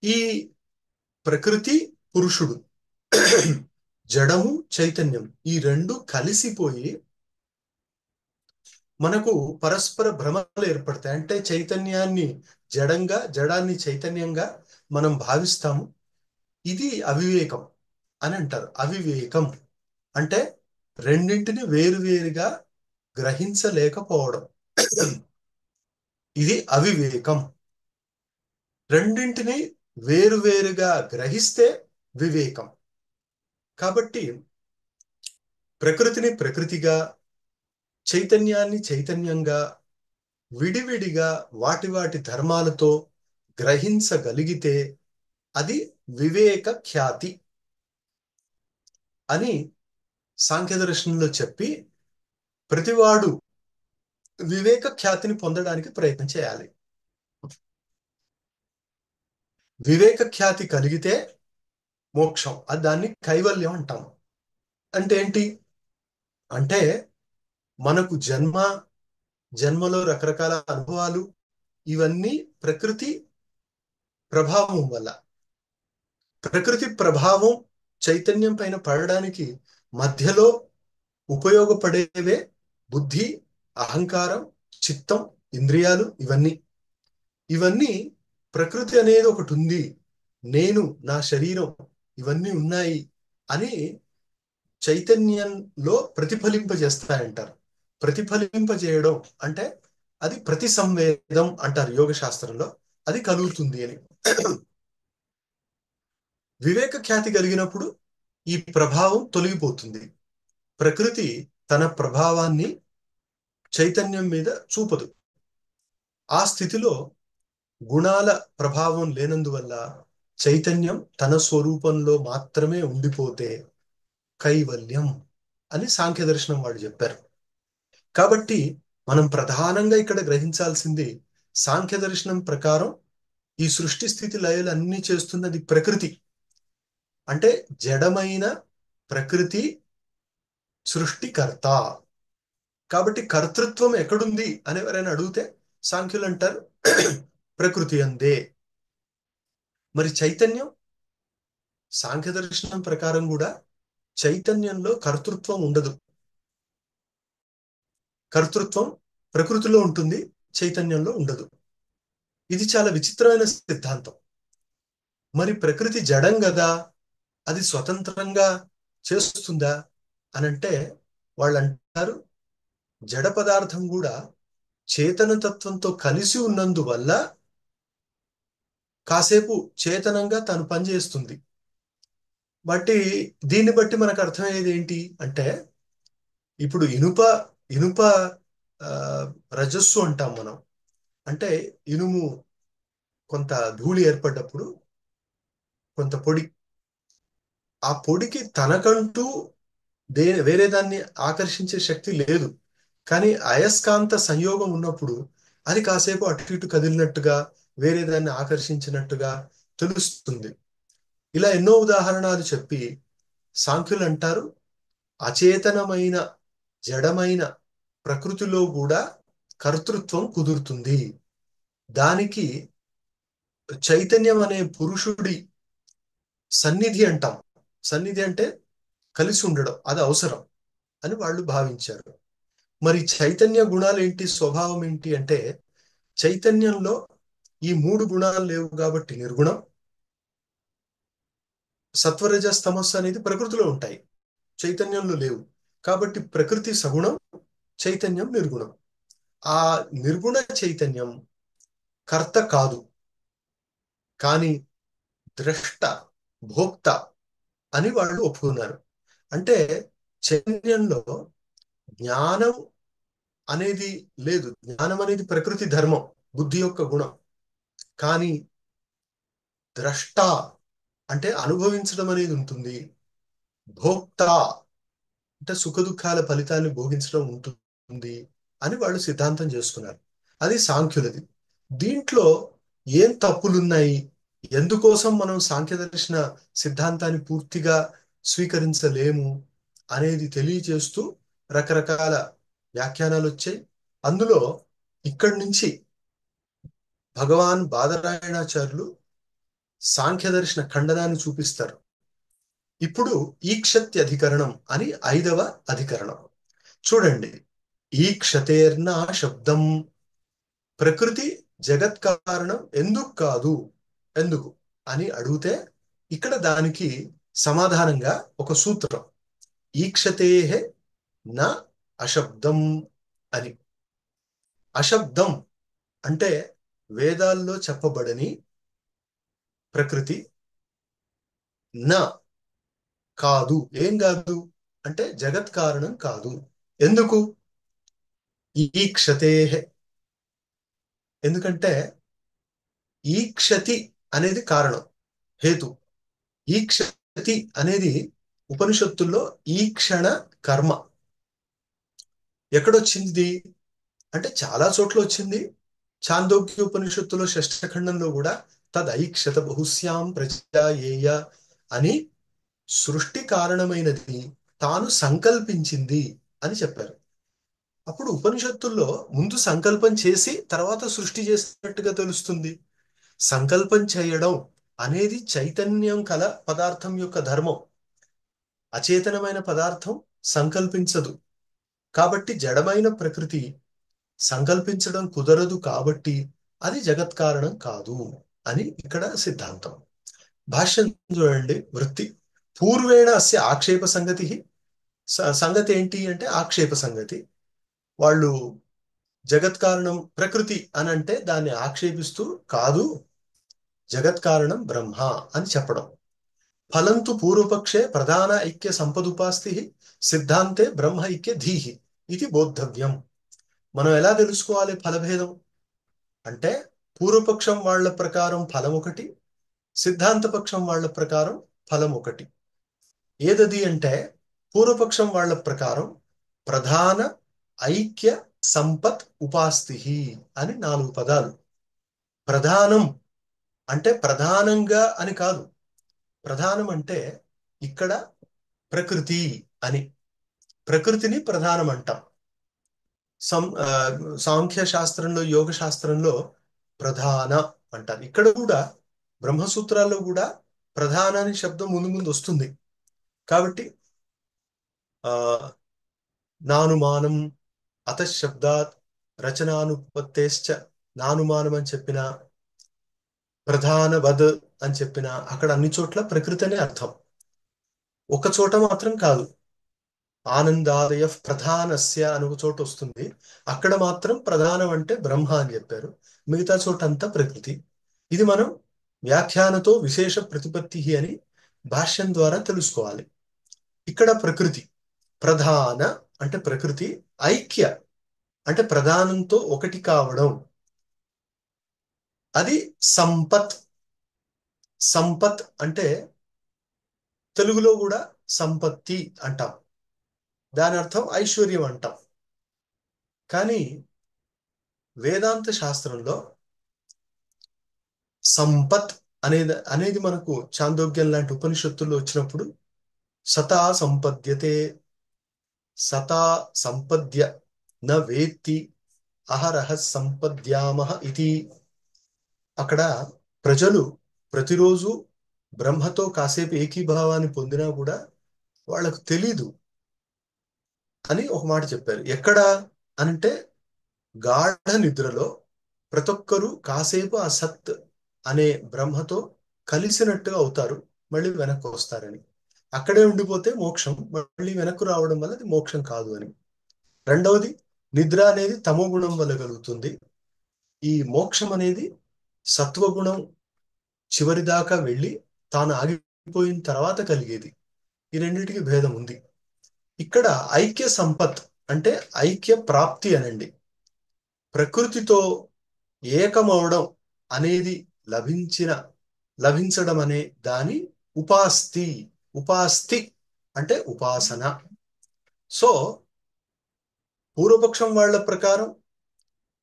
ఈ ప్రకృతి, పురుషుడు, జడము, చైతన్యం ఈ 2 కలిసిపోయి మనకు పరస్పర భ్రమలు ఏర్పడతాయి. అంటే చైతన్యాన్ని జడంగా, జడాన్ని చైతన్యంగా మనం భావిస్తాము. ఇది అవివేకం అని అంటారు. అవివేకం అంటే రెండింటిని వేరువేరుగా గ్రహించలేకపోవడం. ఇది అవివేకం. రెండింటిని వేరువేరుగా గ్రహిస్తే వివేకం. కాబట్టి ప్రకృతిని ప్రకృతిగా, చైతన్యాన్ని చైతన్యంగా విడివిడిగా వాటి వాటి ధర్మాలతో గ్రహించగలిగితే అది వివేక ఖ్యాతి అని సాంఖ్య దర్శనంలో చెప్పి, ప్రతివాడు వివేక ఖ్యాతిని పొందడానికి ప్రయత్నం చేయాలి. వివేక ఖ్యాతి కలిగితే మోక్షం. అది దాన్ని కైవల్యం అంటాం. అంటే ఏంటి అంటే, మనకు జన్మలో రకరకాల అనుభవాలు, ఇవన్నీ ప్రకృతి ప్రభావం వల్ల. ప్రకృతి ప్రభావం చైతన్యం పైన పడడానికి మధ్యలో ఉపయోగపడేవే బుద్ధి, అహంకారం, చిత్తం, ఇంద్రియాలు, ఇవన్నీ ప్రకృతి అనేది ఒకటి ఉంది, నేను, నా శరీరం, ఇవన్నీ ఉన్నాయి అని చైతన్యంలో ప్రతిఫలింపజేస్తాయంటారు. ప్రతిఫలింపజేయడం అంటే అది ప్రతి సంవేదం అంటారు యోగ శాస్త్రంలో. అది కలుగుతుంది అని. వివేక ఖ్యాతి కలిగినప్పుడు ఈ ప్రభావం తొలగిపోతుంది. ప్రకృతి తన ప్రభావాన్ని చైతన్యం మీద చూపదు. ఆ స్థితిలో గుణాల ప్రభావం లేనందువల్ల చైతన్యం తన స్వరూపంలో మాత్రమే ఉండిపోతే కైవల్యం అని సాంఖ్య దర్శనం వాళ్ళు చెప్పారు. కాబట్టి మనం ప్రధానంగా ఇక్కడ గ్రహించాల్సింది, సాంఖ్య దర్శనం ప్రకారం ఈ సృష్టి స్థితి లయలు అన్ని చేస్తున్నది ప్రకృతి. అంటే జడమైన ప్రకృతి సృష్టికర్త. కాబట్టి కర్తృత్వం ఎక్కడుంది అని ఎవరైనా అడిగితే సాంఖ్యులు అంటారు ప్రకృతి అందే. మరి చైతన్యం, సాంఖ్య దర్శనం ప్రకారం కూడా చైతన్యంలో కర్తృత్వం ఉండదు. కర్తృత్వం ప్రకృతిలో ఉంటుంది, చైతన్యంలో ఉండదు. ఇది చాలా విచిత్రమైన సిద్ధాంతం. మరి ప్రకృతి జడం కదా, అది స్వతంత్రంగా చేస్తుందా అనంటే వాళ్ళు అంటారు జడ పదార్థం కూడా చేతన తత్వంతో కలిసి ఉన్నందువల్ల కాసేపు చేతనంగా తను పనిచేస్తుంది. బట్టి దీన్ని బట్టి మనకు అర్థమయ్యేది ఏంటి అంటే, ఇప్పుడు ఇనుప ఇనుప ఆ, రజస్సు అంటాం మనం. అంటే ఇనుము కొంత ధూళి ఏర్పడ్డప్పుడు కొంత పొడి, ఆ పొడికి తనకంటూ వేరే దాన్ని ఆకర్షించే శక్తి లేదు. కానీ అయస్కాంత సంయోగం ఉన్నప్పుడు అది కాసేపు అటు ఇటు కదిలినట్టుగా, వేరే దాన్ని ఆకర్షించినట్టుగా తెలుస్తుంది. ఇలా ఎన్నో ఉదాహరణలు చెప్పి సాంఖ్యులు అంటారు అచేతనమైన జడమైన ప్రకృతిలో కూడా కర్తృత్వం కుదురుతుంది. దానికి చైతన్యం అనే పురుషుడి సన్నిధి అంటాం. సన్నిధి అంటే కలిసి ఉండడం, అది అవసరం అని వాళ్ళు భావించారు. మరి చైతన్య గుణాలు ఏంటి, స్వభావం ఏంటి అంటే, చైతన్యంలో ఈ మూడు గుణాలు లేవు కాబట్టి నిర్గుణం. సత్వరజస్ తమస్సు అనేది ప్రకృతిలో ఉంటాయి, చైతన్యంలో లేవు. కాబట్టి ప్రకృతి సగుణం, చైతన్యం నిర్గుణం. ఆ నిర్గుణ చైతన్యం కర్త కాదు, కానీ ద్రష్ట, భోక్త అని వాళ్ళు ఒప్పుకున్నారు. అంటే చైతన్యంలో జ్ఞానం అనేది లేదు. జ్ఞానం అనేది ప్రకృతి ధర్మం, బుద్ధి యొక్క గుణం. కానీ ద్రష్ట అంటే అనుభవించడం అనేది ఉంటుంది. భోక్త అంటే సుఖ దుఃఖాల ఫలితాన్ని భోగించడం ఉంటుంది అని వాళ్ళు సిద్ధాంతం చేసుకున్నారు. అది సాంఖ్యులది. దీంట్లో ఏం తప్పులున్నాయి, ఎందుకోసం మనం సాంఖ్య దర్శన సిద్ధాంతాన్ని పూర్తిగా స్వీకరించలేము అనేది తెలియజేస్తూ రకరకాల వ్యాఖ్యానాలు వచ్చాయి. అందులో ఇక్కడి నుంచి భగవాన్ బాదరాయణాచార్యులు సాంఖ్య దర్శన ఖండనాన్ని చూపిస్తారు. ఇప్పుడు ఈక్షత్య అధికరణం అని 5వ అధికరణం చూడండి. ఈక్షతేర్నా శబ్దం, ప్రకృతి జగత్ కారణం ఎందుకు కాదు, ఎందుకు అని అడిగితే ఇక్కడ దానికి సమాధానంగా ఒక సూత్రం, ఈక్షతేహే నా అశబ్దం అని. అశబ్దం అంటే వేదాల్లో చెప్పబడని ప్రకృతి, నా కాదు, ఏం కాదు అంటే జగత్ కారణం కాదు. ఎందుకు ఈక్షతేహే, ఎందుకంటే ఈక్షతి అనేది కారణం, హేతు. ఈక్షతి అనేది ఉపనిషత్తుల్లో ఈక్షణ కర్మ. ఎక్కడొచ్చింది అంటే చాలా చోట్ల వచ్చింది. చాందోగ్య ఉపనిషత్తులో షష్ఠ ఖండంలో కూడా తదైక్షత బహుశ్యాం ప్రజా ఏయ అని సృష్టి కారణమైనది తాను సంకల్పించింది అని చెప్పారు. అప్పుడు ఉపనిషత్తుల్లో ముందు సంకల్పం చేసి తర్వాత సృష్టి చేసినట్టుగా తెలుస్తుంది. సంకల్పం చేయడం అనేది చైతన్యం కల పదార్థం యొక్క ధర్మం. అచేతనమైన పదార్థం సంకల్పించదు. కాబట్టి జడమైన ప్రకృతి సంకల్పించడం కుదరదు కాబట్టి అది జగత్ కారణం కాదు అని ఇక్కడ సిద్ధాంతం. భాష్యం చూడండి. వృత్తి పూర్వేణ అస్య ఆక్షేప సంగతి. సంగతి ఏంటి అంటే ఆక్షేప సంగతి. వాళ్ళు జగత్ కారణం ప్రకృతి అని అంటే దాన్ని ఆక్షేపిస్తూ కాదు, జగత్ కారణం బ్రహ్మ అని చెప్పడం. ఫలంతు పూర్వపక్షే ప్రధాన ఐక్య సంపదుపాస్తి సిద్ధాంతే బ్రహ్మ ఐక్య ధీహి ఇది బోద్ధవ్యం. మనం ఎలా తెలుసుకోవాలి ఫలభేదం అంటే, పూర్వపక్షం వాళ్ళ ప్రకారం ఫలం ఒకటి, సిద్ధాంత పక్షం వాళ్ళ ప్రకారం ఫలం ఒకటి. ఏదది అంటే, పూర్వపక్షం వాళ్ళ ప్రకారం ప్రధాన ఐక్య సంపత్ ఉపాస్తి అని 4 పదాలు. ప్రధానం అంటే ప్రధానంగా అని కాదు. ప్రధానం అంటే ఇక్కడ ప్రకృతి అని, ప్రకృతిని ప్రధానం అంటాం. సాంఖ్య శాస్త్రంలో, యోగ శాస్త్రంలో ప్రధాన అంటారు. ఇక్కడ కూడా బ్రహ్మసూత్రాల్లో కూడా ప్రధాన అనే శబ్దం ముందు ముందు వస్తుంది. కాబట్టి ఆ నానుమానం అతశబ్దాత్ రచనానుపత్తేశ్చ, నానుమానం అని చెప్పిన, ప్రధాన వద్ అని చెప్పిన, అక్కడ అన్ని చోట్ల ప్రకృతి అనే అర్థం. ఒక చోట మాత్రం కాదు. ఆనందాదయ ప్రధానస్య అని ఒక చోట వస్తుంది, అక్కడ మాత్రం ప్రధానం అంటే బ్రహ్మ అని చెప్పారు. మిగతా చోట అంతా ప్రకృతి. ఇది మనం వ్యాఖ్యానతో విశేష ప్రతిపత్తి అని భాష్యం ద్వారా తెలుసుకోవాలి. ఇక్కడ ప్రకృతి ప్రధాన అంటే ప్రకృతి, ఐక్య అంటే ప్రధానంతో ఒకటి కావడం, అది సంపత్. సంపత్ అంటే తెలుగులో కూడా సంపత్తి అంటాం, దాని అర్థం ఐశ్వర్యం అంటాం. కానీ వేదాంత శాస్త్రంలో సంపత్ అనేది మనకు చాందోగ్యం లాంటి ఉపనిషత్తుల్లో వచ్చినప్పుడు సతా సంపద్యతే, సతా సంపద్య న వేత్తి అహరహ సంపద్యామహ ఇది. అక్కడ ప్రజలు ప్రతిరోజు బ్రహ్మతో కాసేపు ఏకీభావాన్ని పొందినా కూడా వాళ్ళకు తెలీదు అని ఒక మాట చెప్పారు. ఎక్కడ అంటే గాఢ నిద్రలో ప్రతి ఒక్కరూ కాసేపు ఆ సత్ అనే బ్రహ్మతో కలిసినట్టుగా అవుతారు, మళ్ళీ వెనక్కి వస్తారని. అక్కడే ఉండిపోతే మోక్షం, మళ్ళీ వెనక్కు రావడం వల్ల అది మోక్షం కాదు అని. రెండవది, నిద్ర అనేది తమో గుణం వల్ల కలుగుతుంది. ఈ మోక్షం అనేది సత్వగుణం చివరి దాకా వెళ్ళి తాను ఆగిపోయిన తర్వాత కలిగేది. ఈ రెండింటికి భేదం ఉంది. ఇక్కడ ఐక్య సంపత్ అంటే ఐక్య ప్రాప్తి అనండి. ప్రకృతితో ఏకమవడం అనేది లభించడం అనే దాని ఉపాస్తి. ఉపాస్తి అంటే ఉపాసన. సో పూర్వపక్షం వాళ్ళ ప్రకారం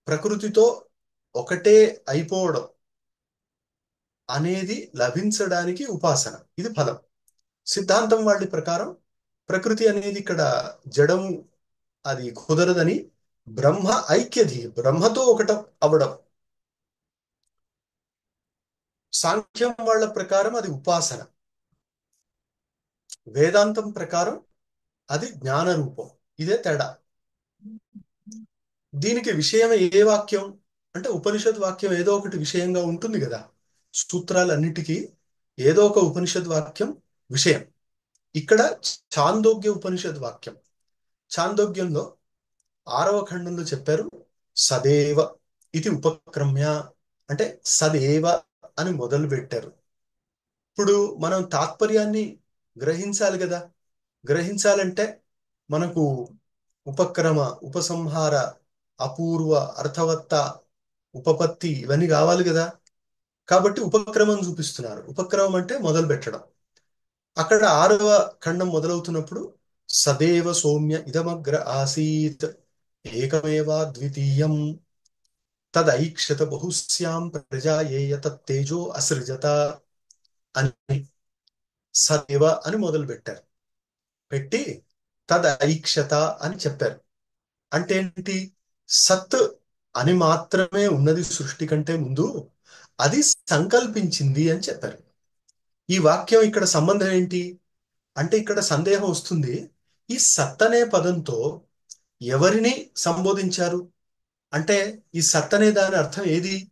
ప్రకృతితో ఒకటే అయిపోవడం అనేది లభించడానికి ఉపాసన, ఇది ఫలం. సిద్ధాంతం వాళ్ళ ప్రకారం ప్రకృతి అనేది ఇక్కడ జడము, అది కుదరదని, బ్రహ్మ ఐక్యది, బ్రహ్మతో ఒకట అవడం. సాంఖ్యం వాళ్ళ ప్రకారం అది ఉపాసన, వేదాంతం ప్రకారం అది జ్ఞాన రూపం. ఇదే తేడా. దీనికి విషయం ఏ వాక్యం అంటే ఉపనిషద్ వాక్యం ఏదో ఒకటి విషయంగా ఉంటుంది కదా. సూత్రాలన్నిటికీ ఏదో ఒక ఉపనిషద్ వాక్యం విషయం. ఇక్కడ చాందోగ్య ఉపనిషద్ వాక్యం. చాందోగ్యంలో 6వ ఖండంలో చెప్పారు, సదేవ ఇది ఉపక్రమ్య అంటే సదేవ అని మొదలు పెట్టారు. ఇప్పుడు మనం తాత్పర్యాన్ని గ్రహించాలి కదా. గ్రహించాలంటే మనకు ఉపక్రమ, ఉపసంహార, అపూర్వ, అర్థవత్త, ఉపపత్తి ఇవన్నీ కావాలి కదా. కాబట్టి ఉపక్రమం చూపిస్తున్నారు. ఉపక్రమం అంటే మొదలు పెట్టడం. అక్కడ 6వ ఖండం మొదలవుతున్నప్పుడు సదేవ సౌమ్య ఇదమగ్ర ఆసీత్ ఏకమేవా ద్వితీయం తదైక్షత బహుశ్యాం ప్రజా ఏయ తేజో అసృజత అని సదేవ అని మొదలు పెట్టారు. పెట్టి తదైక్షత అని చెప్పారు. అంటే ఏంటి? సత్ అని మాత్రమే ఉన్నది సృష్టి కంటే ముందు, అది సంకల్పించింది అని చెప్పారు. ఈ వాక్యం ఇక్కడ సంబంధం ఏంటి అంటే, ఇక్కడ సందేహం వస్తుంది, ఈ సత్ అనే పదంతో ఎవరిని సంబోధించారు అంటే, ఈ సత్ అనే దాని అర్థం ఏది?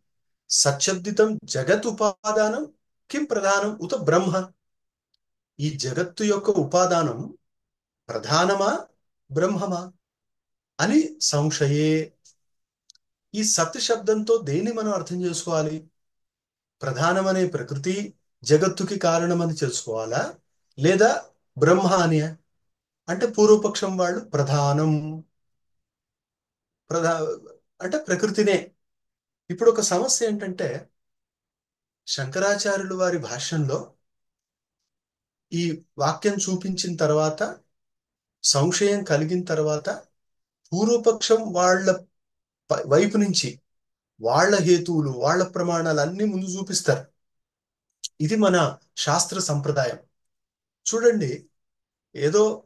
సచ్చబ్దితం జగత్ ఉపాదానం కిం ప్రధానం ఉత బ్రహ్మ. ఈ జగత్తు యొక్క ఉపాదానం ప్రధానమా బ్రహ్మమా అని సంశయే. ఈ సత్ శబ్దంతో దేన్ని మనం అర్థం చేసుకోవాలి? ప్రధానమనే ప్రకృతి జగత్తుకి కారణమని తెలుసుకోవాలా, లేదా బ్రహ్మ అని? అంటే పూర్వపక్షం వాళ్ళు ప్రధానం, ప్రధా అంటే ప్రకృతినే. ఇప్పుడు ఒక సమస్య ఏంటంటే, శంకరాచార్యులు వారి భాష్యంలో ఈ వాక్యం చూపించిన తర్వాత, సంశయం కలిగిన తర్వాత, పూర్వపక్షం వాళ్ళ వైపు నుంచి వాళ్ళ హేతువులు, వాళ్ళ ప్రమాణాలు అన్ని ముందు చూపిస్తారు. ఇది మన శాస్త్ర సంప్రదాయం. చూడండి, ఏదో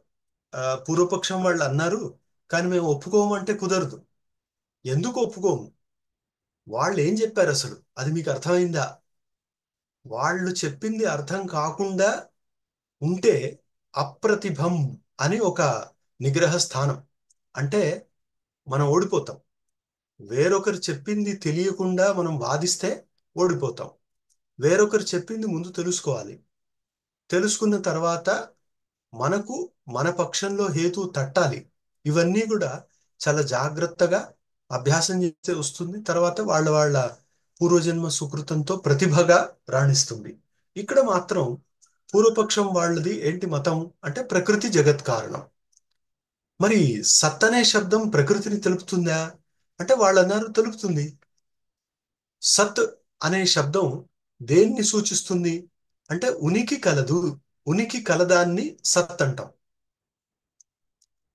పూర్వపక్షం వాళ్ళు అన్నారు, కానీ మేము ఒప్పుకోము అంటే కుదరదు. ఎందుకు ఒప్పుకోము? వాళ్ళు ఏం చెప్పారు అసలు, అది మీకు అర్థమైందా? వాళ్ళు చెప్పింది అర్థం కాకుండా ఉంటే అప్రతిభం అని ఒక నిగ్రహ స్థానం. అంటే మనం ఓడిపోతాం. వేరొకరు చెప్పింది తెలియకుండా మనం వాదిస్తే ఓడిపోతాం. వేరొకరు చెప్పింది ముందు తెలుసుకోవాలి. తెలుసుకున్న తర్వాత మనకు మన పక్షంలో హేతు తట్టాలి. ఇవన్నీ కూడా చాలా జాగ్రత్తగా అభ్యాసం చేస్తే వస్తుంది. తర్వాత వాళ్ళ వాళ్ళ పూర్వజన్మ సుకృతంతో ప్రతిభగా రాణిస్తుంది. ఇక్కడ మాత్రం పూర్వపక్షం వాళ్ళది ఏంటి మతం అంటే ప్రకృతి జగత్ కారణం. మరి సత్ అనే శబ్దం ప్రకృతిని తెలుపుతుందా అంటే వాళ్ళు అన్నారు తెలుపుతుంది. సత్ అనే శబ్దం దేన్ని సూచిస్తుంది అంటే ఉనికి కలదు, ఉనికి కలదాన్ని సత్ అంటాం.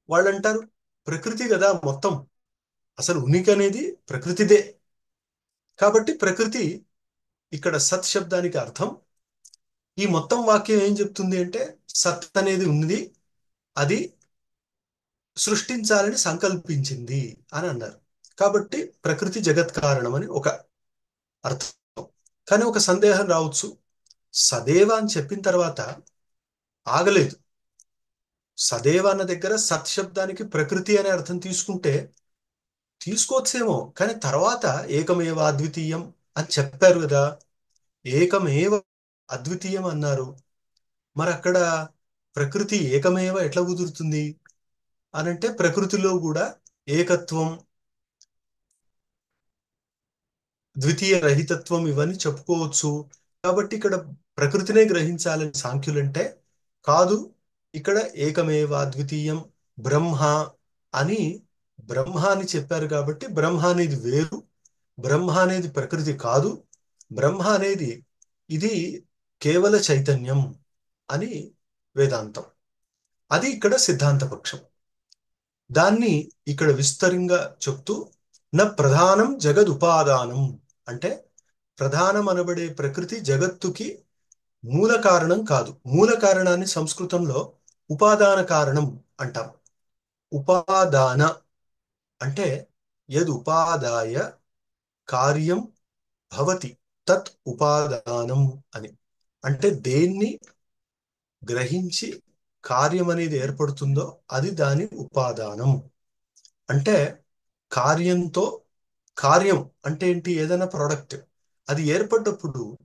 వాళ్ళు అంటారు ప్రకృతి కదా మొత్తం, అసలు ఉనికి అనేది ప్రకృతిదే. కాబట్టి ప్రకృతి ఇక్కడ సత్ శబ్దానికి అర్థం. ఈ మొత్తం వాక్యం ఏం చెప్తుంది అంటే సత్ అనేది ఉంది, అది సృష్టించాలని సంకల్పించింది అని అన్నారు. కాబట్టి ప్రకృతి జగత్ కారణం అని ఒక అర్థం. కానీ ఒక సందేహం రావచ్చు, సదేవ అని చెప్పిన తర్వాత ఆగలేదు. సదేవ అన్న దగ్గర సత్ శబ్దానికి ప్రకృతి అనే అర్థం తీసుకుంటే తీసుకోవచ్చేమో, కానీ తర్వాత ఏకమేవ అద్వితీయం అని చెప్పారు కదా. ఏకమేవ అద్వితీయం అన్నారు. మరి అక్కడ ప్రకృతి ఏకమేవ ఎట్లా కుదురుతుంది అనంటే ప్రకృతిలో కూడా ఏకత్వం, ద్వితీయ రహితత్వం ఇవన్నీ చెప్పుకోవచ్చు. కాబట్టి ఇక్కడ ప్రకృతినే గ్రహించాలని సాంఖ్యులంటే కాదు, ఇక్కడ ఏకమేవ అద్వితీయం బ్రహ్మ అని బ్రహ్మ అని చెప్పారు. కాబట్టి బ్రహ్మ అనేది వేరు, బ్రహ్మ అనేది ప్రకృతి కాదు, బ్రహ్మ అనేది ఇది కేవల చైతన్యం అని వేదాంతం. అది ఇక్కడ సిద్ధాంత పక్షం. దాన్ని ఇక్కడ విస్తరంగా చెప్తూ న ప్రధానం జగదుపాదానం అంటే ప్రధానం అనబడే ప్రకృతి జగత్తుకి మూల కారణం కాదు. మూల కారణాన్ని సంస్కృతంలో ఉపాదాన కారణం అంటాం. ఉపాదాన అంటే యద్ ఉపాదాయ కార్యం భవతి తత్ ఉపాదానం అని. అంటే దేన్ని గ్రహించి కార్యం అనేది ఏర్పడుతుందో అది దాని ఉపాదానం. అంటే కార్యంతో, కార్యం అంటే ఏంటి? ఏదైనా ప్రోడక్ట్ అది ఏర్పడ్డప్పుడు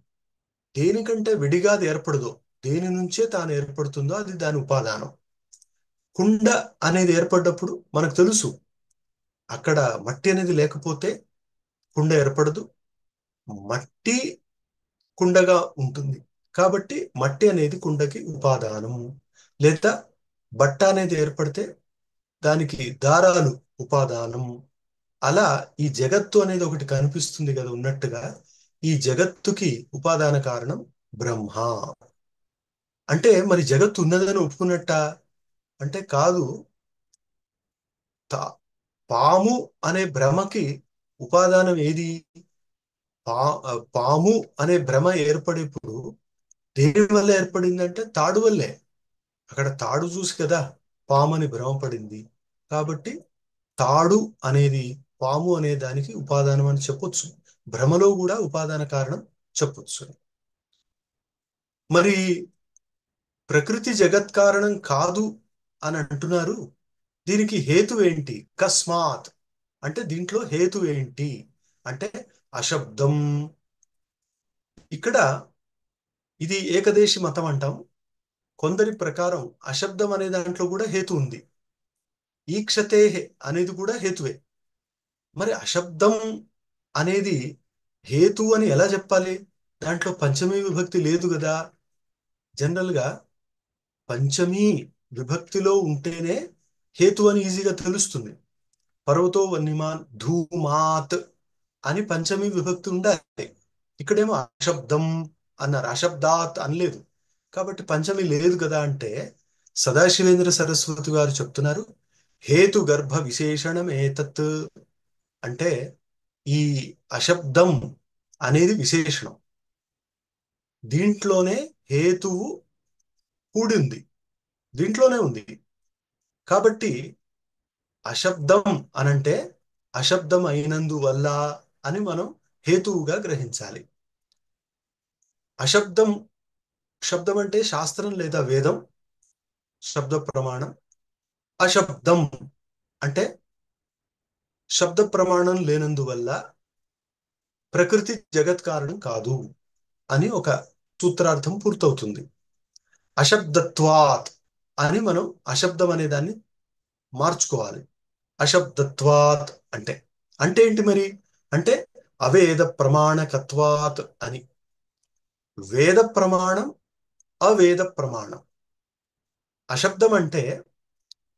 దేనికంటే విడిగా అది ఏర్పడదో, దేని నుంచే తాను ఏర్పడుతుందో అది దాని ఉపాదానం. కుండ అనేది ఏర్పడ్డప్పుడు మనకు తెలుసు, అక్కడ మట్టి అనేది లేకపోతే కుండ ఏర్పడదు, మట్టి కుండగా ఉంటుంది. కాబట్టి మట్టి అనేది కుండకి ఉపాదానం. లేదా బట్ట అనేది ఏర్పడితే దానికి దారాలు ఉపాదానం. అలా ఈ జగత్తు అనేది ఒకటి కనిపిస్తుంది కదా ఉన్నట్టుగా, ఈ జగత్తుకి ఉపాదాన కారణం బ్రహ్మ. అంటే మరి జగత్తు ఉన్నదని ఒప్పుకున్నట్ట అంటే కాదు. తా- పాము అనే భ్రమకి ఉపాదానం ఏది? పా పాము అనే భ్రమ ఏర్పడేప్పుడు దేని వల్ల ఏర్పడిందంటే తాడు వల్లే. అక్కడ తాడు చూసి కదా పాము అని భ్రమపడింది. కాబట్టి తాడు అనేది పాము అనే దానికి ఉపాదానం అని చెప్పొచ్చు. భ్రమలో కూడా ఉపాదాన కారణం చెప్పొచ్చు. మరి ప్రకృతి జగత్ కారణం కాదు అని అంటున్నారు. దీనికి హేతు ఏంటి? కస్మాత్ అంటే దీంట్లో హేతు ఏంటి అంటే అశబ్దం. ఇక్కడ ఇది ఏకదేశి మతం అంటాం. కొందరి ప్రకారం అశబ్దం అనే దాంట్లో కూడా హేతు ఉంది. ఈక్షతే అనేది కూడా హేతువే. మరి అశబ్దం అనేది హేతు అని ఎలా చెప్పాలి? దాంట్లో పంచమీ విభక్తి లేదు కదా. జనరల్ గా పంచమీ విభక్తిలో ఉంటేనే హేతు అని ఈజీగా తెలుస్తుంది. పర్వతో వన్యమాన్ ధూమాత్ అని పంచమీ విభక్తి ఉండాలి. ఇక్కడేమో అశబ్దం అన్నారు, అశబ్దాత్ అనలేదు. కాబట్టి పంచమి లేదు కదా అంటే సదాశివేంద్ర సరస్వతి గారు చెప్తున్నారు, హేతు గర్భ విశేషణం ఏతత్ అంటే ఈ అశబ్దం అనేది విశేషణం. దీంట్లోనే హేతువు కూడింది, దీంట్లోనే ఉంది. కాబట్టి అశబ్దం అనంటే అశబ్దం అయినందువల్ల అని మనం హేతువుగా గ్రహించాలి. అశబ్దం, శబ్దం అంటే శాస్త్రం లేదా వేదం, శబ్ద ప్రమాణం. అశబ్దం అంటే శబ్ద ప్రమాణం లేనందువల్ల ప్రకృతి జగత్ కారణం కాదు అని ఒక సూత్రార్థం పూర్తవుతుంది. అశబ్దత్వాత్ అని మనం అశబ్దం అనే దాన్ని మార్చుకోవాలి. అశబ్దత్వాత్ అంటే అంటే ఏంటి మరి? అంటే అవేద ప్రమాణకత్వాత్ అని. వేద ప్రమాణం, అవేద ప్రమాణం. అశబ్దం అంటే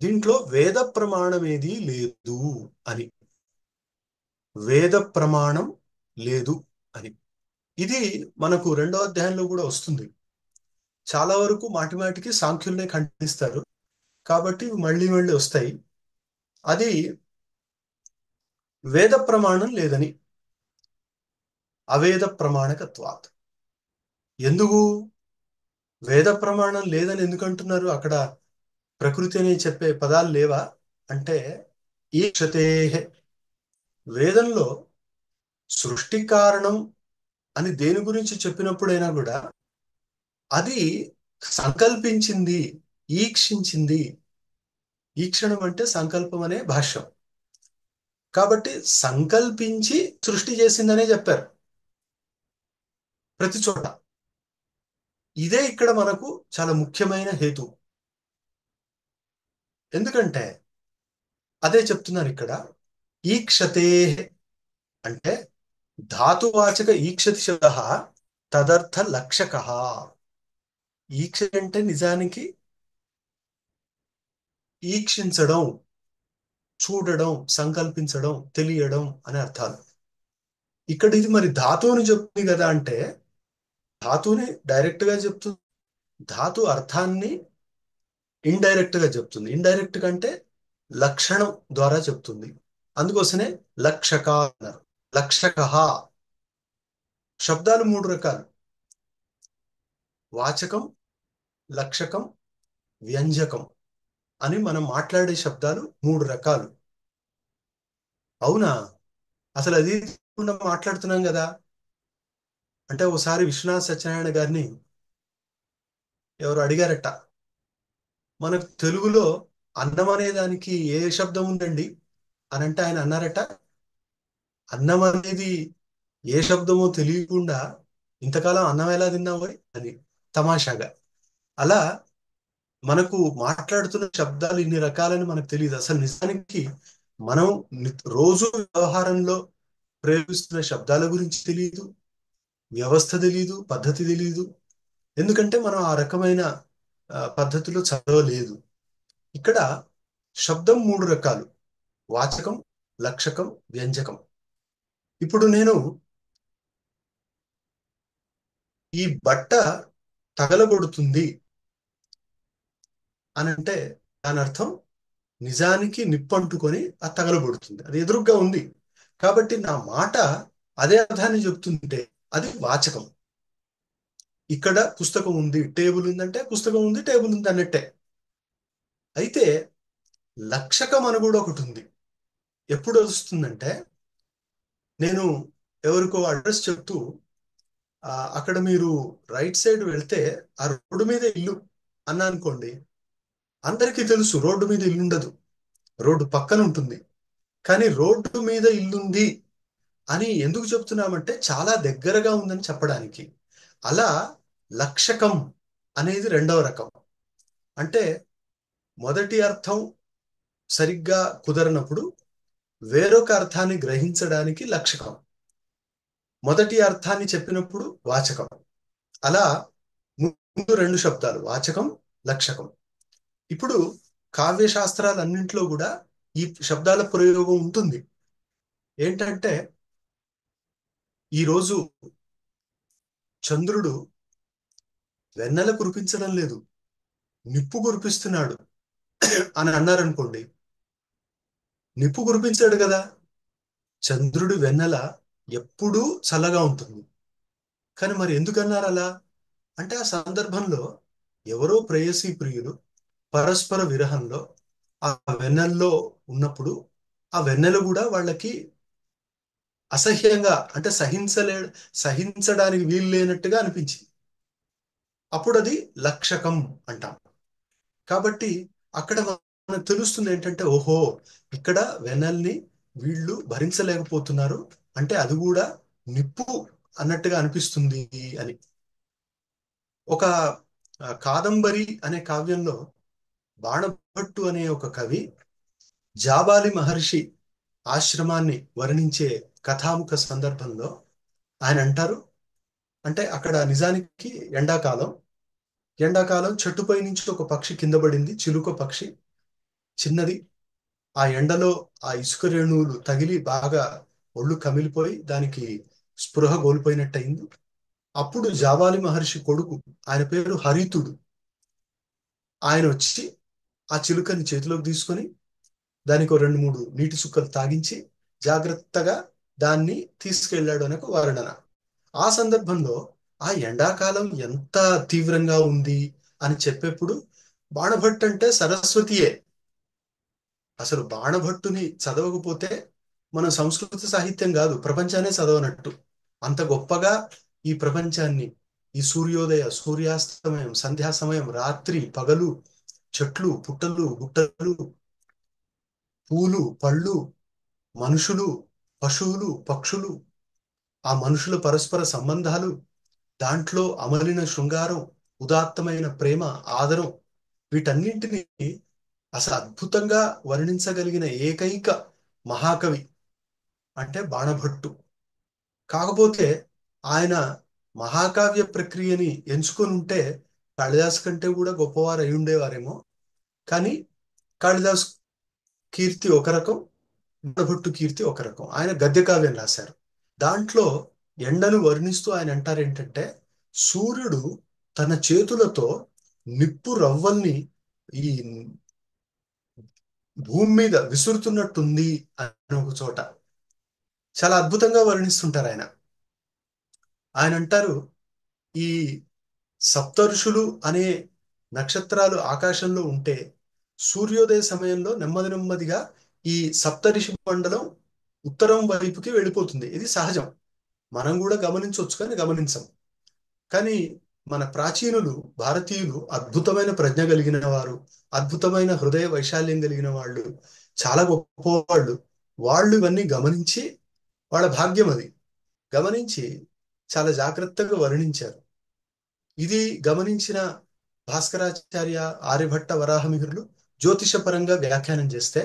దీంట్లో వేద ప్రమాణం ఏదీ లేదు అని. వేద ప్రమాణం లేదు అని ఇది మనకు రెండో అధ్యాయంలో కూడా వస్తుంది. చాలా వరకు మాటి మాటికి సాంఖ్యుల్నే ఖండిస్తారు కాబట్టి మళ్ళీ మళ్ళీ వస్తాయి. అది వేద ప్రమాణం లేదని, అవేద ప్రమాణకత్వాత్. ఎందుకు వేద ప్రమాణం లేదని ఎందుకంటున్నారు? అక్కడ ప్రకృతి అని చెప్పే పదాలు లేవా అంటే ఈక్షతే, వేదంలో సృష్టి కారణం అని దేని గురించి చెప్పినప్పుడైనా కూడా అది సంకల్పించింది, ఈక్షించింది. ఈక్షణం అంటే సంకల్పం అనే భాష్యం. కాబట్టి సంకల్పించి సృష్టి చేసిందనే చెప్పారు ప్రతి చోట. ఇదే ఇక్కడ మనకు చాలా ముఖ్యమైన హేతు. ఎందుకంటే అదే చెప్తున్నారు ఇక్కడ, ఈక్షతే అంటే ధాతువాచక ఈక్షతి శబ్ద తదర్థ లక్షక. ఈక్ష అంటే నిజానికి ఈక్షించడం, చూడడం, సంకల్పించడం, తెలియడం అనే అర్థాలు. ఇక్కడ ఇది మరి ధాతువుని చెప్తుంది కదా అంటే ధాతువుని డైరెక్ట్ గా చెప్తుంది, ధాతు అర్థాన్ని ఇండైరెక్ట్ గా చెప్తుంది. ఇండైరెక్ట్ గా అంటే లక్షణం ద్వారా చెప్తుంది. అందుకోసమే లక్షక అన్నారు. లక్షక. శబ్దాలు మూడు రకాలు: వాచకం, లక్షకం, వ్యంజకం అని మనం మాట్లాడే శబ్దాలు మూడు రకాలు. అవునా? అసలు అది తెలియకుండా మాట్లాడుతున్నాం కదా. అంటే ఒకసారి విశ్వనాథ్ సత్యనారాయణ గారిని ఎవరు అడిగారట, మనకు తెలుగులో అన్నం అనే దానికి ఏ శబ్దం ఉందండి అని అంటే ఆయన అన్నారట, అన్నం అనేది ఏ శబ్దమో తెలియకుండా ఇంతకాలం అన్నం ఎలా తిన్నావు అని, తమాషాగా. అలా మనకు మాట్లాడుతున్న శబ్దాలు ఇన్ని రకాలని మనకు తెలియదు. అసలు నిజానికి మనం రోజు వ్యవహారంలో ప్రయోగిస్తున్న శబ్దాల గురించి తెలియదు, వ్యవస్థ తెలియదు, పద్ధతి తెలియదు. ఎందుకంటే మనం ఆ రకమైన పద్ధతిలో చదవలేదు. ఇక్కడ శబ్దం మూడు రకాలు: వాచకం, లక్షకం, వ్యంజకం. ఇప్పుడు నేను ఈ బట్ట తగలబడుతుంది అని అంటే దాని అర్థం నిజానికి నిప్పంటుకొని అది తగలబడుతుంది, అది ఎదురుగ్గా ఉంది. కాబట్టి నా మాట అదే అర్థాన్ని చెప్తుంటే అది వాచకం. ఇక్కడ పుస్తకం ఉంది, టేబుల్ ఉందంటే పుస్తకం ఉంది, టేబుల్ ఉంది అన్నట్టే. అయితే లక్షకం అని కూడా ఒకటి ఉంది. ఎప్పుడు వస్తుందంటే నేను ఎవరికో అడ్రస్ చెప్తూ అక్కడ మీరు రైట్ సైడ్ వెళ్తే ఆ రోడ్డు మీద ఇల్లు అన్నా అనుకోండి, అందరికీ తెలుసు రోడ్డు మీద ఇల్లుండదు, రోడ్డు పక్కన ఉంటుంది. కానీ రోడ్డు మీద ఇల్లుంది అని ఎందుకు చెప్తున్నామంటే చాలా దగ్గరగా ఉందని చెప్పడానికి. అలా లక్షకం అనేది రెండవ రకం. అంటే మొదటి అర్థం సరిగ్గా కుదరనప్పుడు వేరొక అర్థాన్ని గ్రహించడానికి లక్షకం, మొదటి అర్థాన్ని చెప్పినప్పుడు వాచకం. అలా ముందు రెండు శబ్దాలు వాచకం, లక్షకం. ఇప్పుడు కావ్య శాస్త్రాలన్నింటిలో కూడా ఈ శబ్దాల ప్రయోగం ఉంటుంది. ఏంటంటే ఈరోజు చంద్రుడు వెన్నెల కురిపించడం లేదు, నిప్పు కురిపిస్తున్నాడు అని అన్నారనుకోండి, నిప్పు కురిపించాడు కదా. చంద్రుడి వెన్నెల ఎప్పుడూ చల్లగా ఉంటుంది. కానీ మరి ఎందుకన్నారు అలా? అంటే ఆ సందర్భంలో ఎవరో ప్రేయసీ ప్రియులు పరస్పర విరహంలో ఆ వెన్నెల్లో ఉన్నప్పుడు ఆ వెన్నెల కూడా వాళ్ళకి అసహ్యంగా, అంటే సహించడానికి వీలు లేనట్టుగా అనిపించింది. అప్పుడు అది లక్షకం అంటాం. కాబట్టి అక్కడ మనకు తెలుస్తుంది ఏంటంటే, ఓహో, ఇక్కడ వెన్నెల్ని వీళ్ళు భరించలేకపోతున్నారు, అంటే అది కూడా నిప్పు అన్నట్టుగా అనిపిస్తుంది అని. ఒక కాదంబరి అనే కావ్యంలో బాణభట్టు అనే ఒక కవి జాబాలి మహర్షి ఆశ్రమాన్ని వర్ణించే కథాముఖ సందర్భంలో ఆయన అంటారు, అంటే అక్కడ నిజానికి ఎండాకాలం, ఎండాకాలం చెట్టుపై నుంచి ఒక పక్షి కింద పడింది, చిలుక పక్షి, చిన్నది. ఆ ఎండలో ఆ ఇసుక రేణువులు తగిలి బాగా ఒళ్ళు కమిలిపోయి దానికి స్పృహ కోల్పోయినట్టయింది. అప్పుడు జాబాలి మహర్షి కొడుకు, ఆయన పేరు హరితుడు, ఆయన వచ్చి ఆ చిలుకని చేతిలోకి తీసుకొని దానికి ఓ రెండు మూడు నీటి చుక్కలు తాగించి జాగ్రత్తగా దాన్ని తీసుకెళ్లాడు అనే ఒక వర్ణన. ఆ సందర్భంలో ఆ ఎండాకాలం ఎంత తీవ్రంగా ఉంది అని చెప్పేప్పుడు బాణభట్టు అంటే సరస్వతియే. అసలు బాణభట్టుని చదవకపోతే మన సంస్కృత సాహిత్యం కాదు, ప్రపంచాన్ని చదవనట్టు. అంత గొప్పగా ఈ ప్రపంచాన్ని, ఈ సూర్యోదయ సూర్యాస్తమయం, సంధ్యా సమయం, రాత్రి పగలు, చెట్లు పుట్టలు గుట్టలు, పూలు పళ్ళు, మనుషులు, పశువులు పక్షులు, ఆ మనుషుల పరస్పర సంబంధాలు, దాంట్లో అమలిన శృంగారం, ఉదాత్తమైన ప్రేమ, ఆదరం, వీటన్నింటినీ అసలు అద్భుతంగా వర్ణించగలిగిన ఏకైక మహాకవి అంటే బాణభట్టు. కాకపోతే ఆయన మహాకావ్య ప్రక్రియని ఎంచుకొని ఉంటే కాళిదాసు కంటే కూడా గొప్పవారు అయి ఉండేవారేమో. కానీ కాళిదాసు కీర్తి ఒక రకం, బాణభట్టు కీర్తి ఒక రకం. ఆయన గద్య కావ్యం రాశారు. దాంట్లో ఎండను వర్ణిస్తూ ఆయన అంటారు ఏంటంటే, సూర్యుడు తన చేతులతో నిప్పు రవ్వల్ని ఈ భూమి మీద విసురుతున్నట్టుంది అని ఒక చోట చాలా అద్భుతంగా వర్ణిస్తుంటారు ఆయన. ఆయన అంటారు, ఈ సప్తఋషులు అనే నక్షత్రాలు ఆకాశంలో ఉంటే సూర్యోదయ సమయంలో నెమ్మది నెమ్మదిగా ఈ సప్తఋషి మండలం ఉత్తరం వైపుకి వెళ్ళిపోతుంది. ఇది సహజం, మనం కూడా గమనించవచ్చు కానీ గమనించం. కానీ మన ప్రాచీనులు భారతీయులు అద్భుతమైన ప్రజ్ఞ కలిగిన వారు, అద్భుతమైన హృదయ వైశాల్యం కలిగిన వాళ్ళు, చాలా గొప్పవాళ్ళు. వాళ్ళు ఇవన్నీ గమనించి, వాళ్ళ భాగ్యం అది, గమనించి చాలా జాగ్రత్తగా వర్ణించారు. ఇది గమనించిన భాస్కరాచార్య, ఆర్యభట్ట, వరాహమిహిరులు జ్యోతిషపరంగా వ్యాఖ్యానం చేస్తే,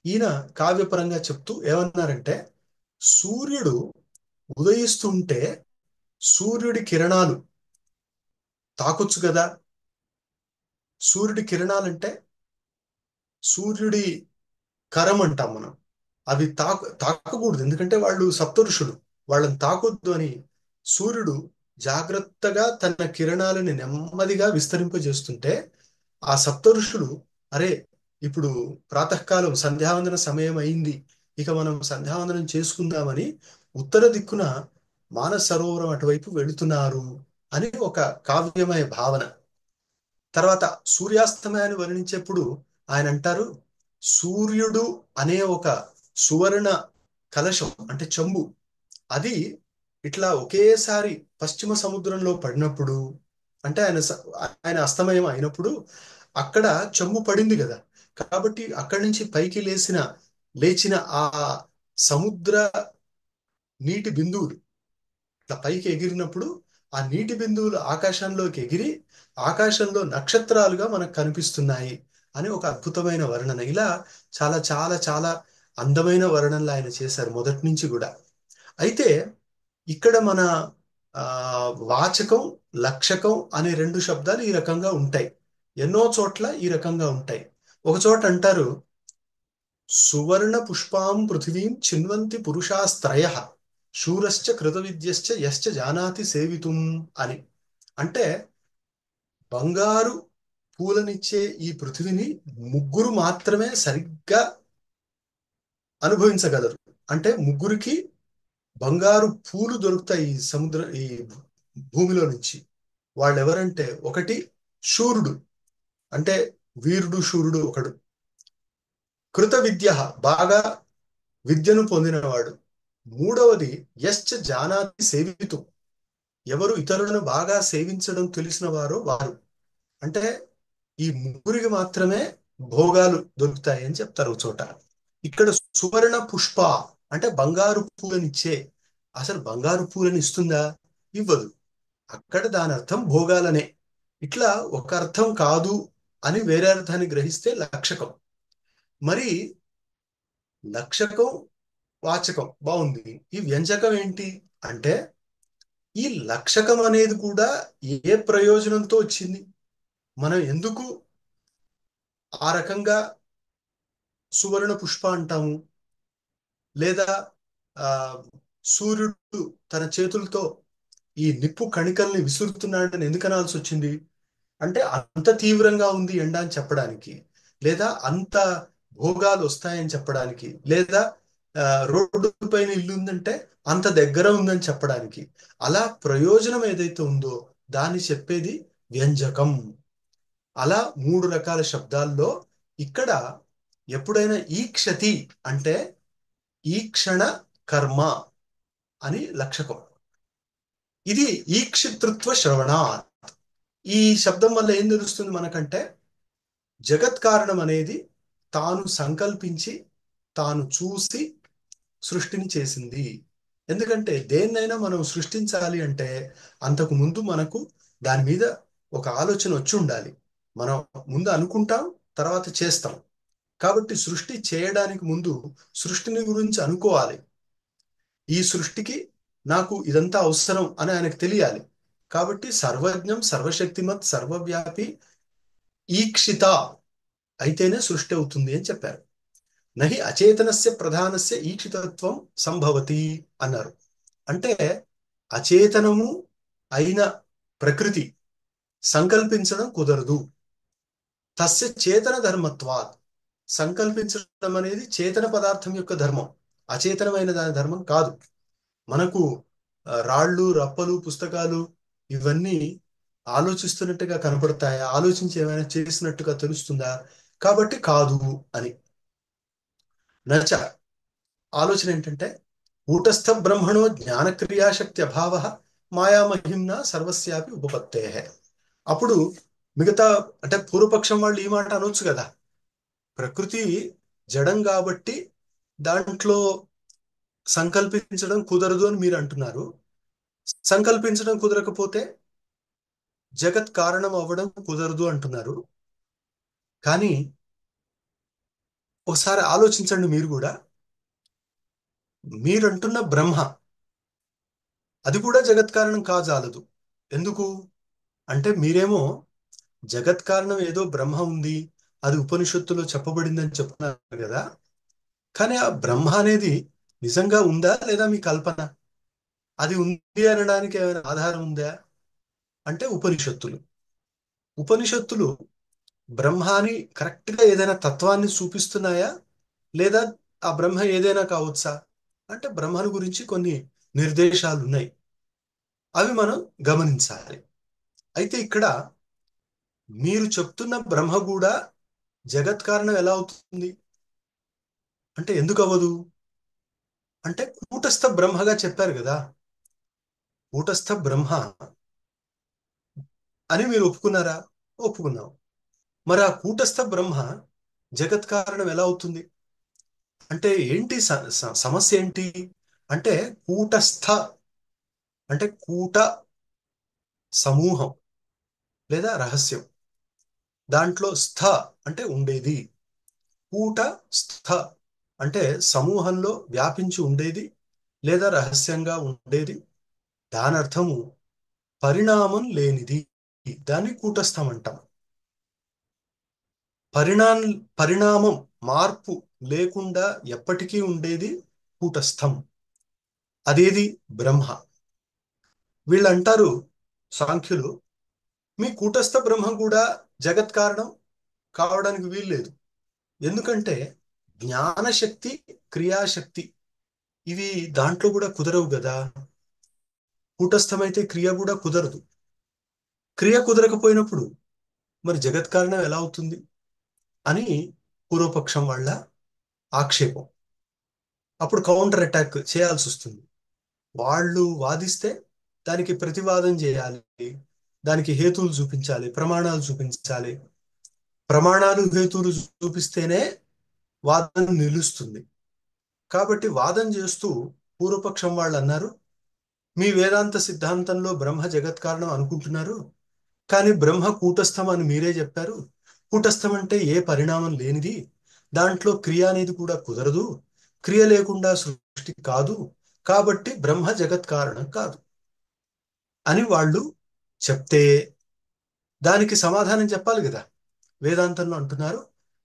ఈయన కావ్యపరంగా చెప్తూ ఏమన్నారంటే, సూర్యుడు ఉదయిస్తుంటే సూర్యుడి కిరణాలు తాకొచ్చు కదా. సూర్యుడి కిరణాలంటే సూర్యుడి కరం అంటాం మనం. అవి తాకకూడదు, ఎందుకంటే వాళ్ళు సప్తఋషులు, వాళ్ళని తాకొద్దు అని సూర్యుడు జాగ్రత్తగా తన కిరణాలని నెమ్మదిగా విస్తరింపజేస్తుంటే ఆ సప్తఋషులు, అరే ఇప్పుడు ప్రాతకాలం సంధ్యావందన సమయం అయింది, ఇక మనం సంధ్యావందనం చేసుకుందామని ఉత్తర దిక్కున మానస సరోవరం అటువైపు వెళుతున్నారు అని ఒక కావ్యమయ భావన. తర్వాత సూర్యాస్తమయాన్ని వర్ణించేప్పుడు ఆయన అంటారు, సూర్యుడు అనే ఒక సువర్ణ కలశం అంటే చెంబు, అది ఇట్లా ఒకేసారి పశ్చిమ సముద్రంలో పడినప్పుడు, అంటే ఆయన అస్తమయం అయినప్పుడు అక్కడ చెంబు పడింది కదా. కాబట్టి అక్కడి నుంచి పైకి లేచిన ఆ సముద్ర నీటి బిందువులు ఇట్లా పైకి ఎగిరినప్పుడు ఆ నీటి బిందువులు ఆకాశంలోకి ఎగిరి ఆకాశంలో నక్షత్రాలుగా మనకు కనిపిస్తున్నాయి అని ఒక అద్భుతమైన వర్ణన. ఇలా చాలా చాలా చాలా అందమైన వర్ణనలు ఆయన చేశారు మొదటి నుంచి కూడా. అయితే ఇక్కడ మన ఆ వాచకం, లక్షకం అనే రెండు శబ్దాలు ఈ రకంగా ఉంటాయి. ఎన్నో చోట్ల ఈ రకంగా ఉంటాయి. ఒక చోట అంటారు, సువర్ణ పుష్పాం పృథివీం చిన్వంతి పురుషాస్త్రయ శూరశ్చ కృతవిద్యశ్చ యశ్చ జానాతి సేవితుం అని. అంటే బంగారు పూలనిచ్చే ఈ పృథివిని ముగ్గురు మాత్రమే సరిగ్గా అనుభవించగలరు. అంటే ముగ్గురికి బంగారు పూలు దొరుకుతాయి ఈ భూమిలో నుంచి. వాళ్ళు ఎవరంటే, ఒకటి శూరుడు, అంటే వీరుడు శూరుడు ఒకడు. కృత విద్య, బాగా విద్యను పొందినవాడు. మూడవది యశ్చ జానాతి సేవితు, ఎవరు ఇతరులను బాగా సేవించడం తెలిసిన వారో వారు. అంటే ఈ ముగ్గురికి మాత్రమే భోగాలు దొరుకుతాయి అని చెప్తారు ఒక చోట. ఇక్కడ సువర్ణ పుష్ప అంటే బంగారు పూలనిచ్చే, అసలు బంగారు పూలని ఇస్తుందా? ఇవ్వదు. అక్కడ దాని అర్థం భోగాలనే. ఇట్లా ఒక అర్థం కాదు అని వేరే అర్థాన్ని గ్రహిస్తే లక్షకం. మరి లక్షకం, వాచకం బాగుంది. ఈ వ్యంజకం ఏంటి అంటే, ఈ లక్షకం అనేది కూడా ఏ ప్రయోజనంతో వచ్చింది? మనం ఎందుకు ఆ రకంగా సువర్ణ పుష్ప అంటాము? లేదా ఆ సూర్యుడు తన చేతులతో ఈ నిప్పు కణికల్ని విసురుతున్నాడని ఎందుకు అనాల్సి వచ్చింది? అంటే అంత తీవ్రంగా ఉంది ఎండ అని చెప్పడానికి, లేదా అంత భోగాలు వస్తాయని చెప్పడానికి, లేదా రోడ్డు పైన ఇల్లు ఉందంటే అంత దగ్గర ఉందని చెప్పడానికి. అలా ప్రయోజనం ఏదైతే ఉందో దాన్ని చెప్పేది వ్యంజకం. అలా మూడు రకాల శబ్దాల్లో ఇక్కడ ఎప్పుడైనా ఈక్షతి అంటే ఈక్షణ కర్మ అని లక్షకం. ఇది ఈక్షితృత్వ శ్రవణ. ఈ శబ్దం వల్ల ఏం తెలుస్తుంది మనకంటే, జగత్ కారణం అనేది తాను సంకల్పించి తాను చూసి సృష్టిని చేసింది. ఎందుకంటే దేన్నైనా మనం సృష్టించాలి అంటే అంతకు ముందు మనకు దాని మీద ఒక ఆలోచన వచ్చి ఉండాలి. మనం ముందు అనుకుంటాం, తర్వాత చేస్తాం. కాబట్టి సృష్టి చేయడానికి ముందు సృష్టిని గురించి అనుకోవాలి. ఈ సృష్టికి నాకు ఇదంతా అవసరం అని ఆయనకు తెలియాలి. కాబట్టి సర్వజ్ఞం, సర్వశక్తిమత్, సర్వవ్యాపి, ఈక్షిత అయితేనే సృష్టి అవుతుంది అని చెప్పారు. నహి అచేతనస్య ప్రధానస్య ఈక్షితత్వం సంభవతి అన్నారు. అంటే అచేతనము అయిన ప్రకృతి సంకల్పించడం కుదరదు. తస్య చేతన ధర్మత్వాత్, సంకల్పించడం అనేది చేతన పదార్థం యొక్క ధర్మం, అచేతనమైన దాని ధర్మం కాదు. మనకు రాళ్ళు, రప్పలు, పుస్తకాలు ఇవన్నీ ఆలోచిస్తున్నట్టుగా కనపడతాయా? ఆలోచించి ఏమైనా చేసినట్టుగా తెలుస్తుందా? కాబట్టి కాదు అని. నచ, ఆలోచన ఏంటంటే, కూటస్థ బ్రహ్మణో జ్ఞానక్రియాశక్తి అభావ మాయామహిమ్న సర్వస్యాపి ఉపపత్తే. అప్పుడు మిగతా, అంటే పూర్వపక్షం వాళ్ళు ఈ మాట అనొచ్చు కదా, ప్రకృతి జడం కాబట్టి దాంట్లో సంకల్పించడం కుదరదు అని మీరు అంటున్నారు. సంకల్పించడం కుదరకపోతే జగత్ కారణం అవ్వడం కుదరదు అంటున్నారు. కానీ ఒకసారి ఆలోచించండి మీరు కూడా. మీరంటున్న బ్రహ్మ అది కూడా జగత్ కారణం కాజాలదు. ఎందుకు అంటే, మీరేమో జగత్ కారణం ఏదో బ్రహ్మ ఉంది, అది ఉపనిషత్తులో చెప్పబడిందని చెప్తున్నారు కదా. కానీ ఆ బ్రహ్మ అనేది నిజంగా ఉందా లేదా మీ కల్పన? అది ఉంది అనడానికి ఏమైనా ఆధారం ఉందా అంటే ఉపనిషత్తులు. ఉపనిషత్తులు బ్రహ్మాని కరెక్ట్ గా ఏదైనా తత్వాన్ని చూపిస్తున్నాయా, లేదా ఆ బ్రహ్మ ఏదైనా కావచ్చా అంటే బ్రహ్మను గురించి కొన్ని నిర్దేశాలు ఉన్నాయి, అవి మనం గమనించాలి. అయితే ఇక్కడ మీరు చెప్తున్న బ్రహ్మ కూడా జగత్ కారణం ఎలా అవుతుంది అంటే ఎందుకు అవ్వదు? అంటే కూటస్థ బ్రహ్మగా చెప్పారు కదా. కూటస్థ బ్రహ్మ అని మీరు ఒప్పుకున్నారా? ఒప్పుకున్నాం. మరి ఆ కూటస్థ బ్రహ్మ జగత్ కారణం ఎలా అవుతుంది? అంటే ఏంటి సమస్య ఏంటి? అంటే కూటస్థ అంటే కూట సమూహం లేదా రహస్యం. దాంట్లో స్థ అంటే ఉండేది. కూట స్థ అంటే సమూహంలో వ్యాపించి ఉండేది లేదా రహస్యంగా ఉండేది. దాని అర్థము పరిణామం లేనిది. దాన్ని కూటస్థం అంటాం. పరిణా పరిణామం, మార్పు లేకుండా ఎప్పటికీ ఉండేది కూటస్థం. అదేది? బ్రహ్మ. వీళ్ళు అంటారు సాంఖ్యులు, మీ కూటస్థ బ్రహ్మ కూడా జగత్ కారణం కావడానికి వీల్లేదు. ఎందుకంటే జ్ఞానశక్తి, క్రియాశక్తి ఇవి దాంట్లో కూడా కుదరవు కదా. కూటస్థమైతే క్రియ కూడా కుదరదు. క్రియ కుదరకపోయినప్పుడు మరి జగత్ కారణం ఎలా అవుతుంది అని పూర్వపక్షం వాళ్ళ ఆక్షేపం. అప్పుడు కౌంటర్ అటాక్ చేయాల్సి వస్తుంది. వాళ్ళు వాదిస్తే దానికి ప్రతివాదం చేయాలి, దానికి హేతువులు చూపించాలి, ప్రమాణాలు చూపించాలి. ప్రమాణాలు హేతువులు చూపిస్తేనే వాదన నిలుస్తుంది. కాబట్టి వాదన చేస్తూ పూర్వపక్షం వాళ్ళు అన్నారు, మీ వేదాంత సిద్ధాంతంలో బ్రహ్మ జగత్ కారణం అనుకుంటున్నారు, కానీ బ్రహ్మ కూటస్థం అని మీరే చెప్పారు. కూటస్థం అంటే ఏ పరిణామం లేనిది, దాంట్లో క్రియ అనేది కూడా కుదరదు, క్రియ లేకుండా సృష్టి కాదు, కాబట్టి బ్రహ్మ జగత్ కారణం కాదు అని వాళ్ళు చెప్తే దానికి సమాధానం చెప్పాలి కదా. వేదాంతంలో అంటున్నారు,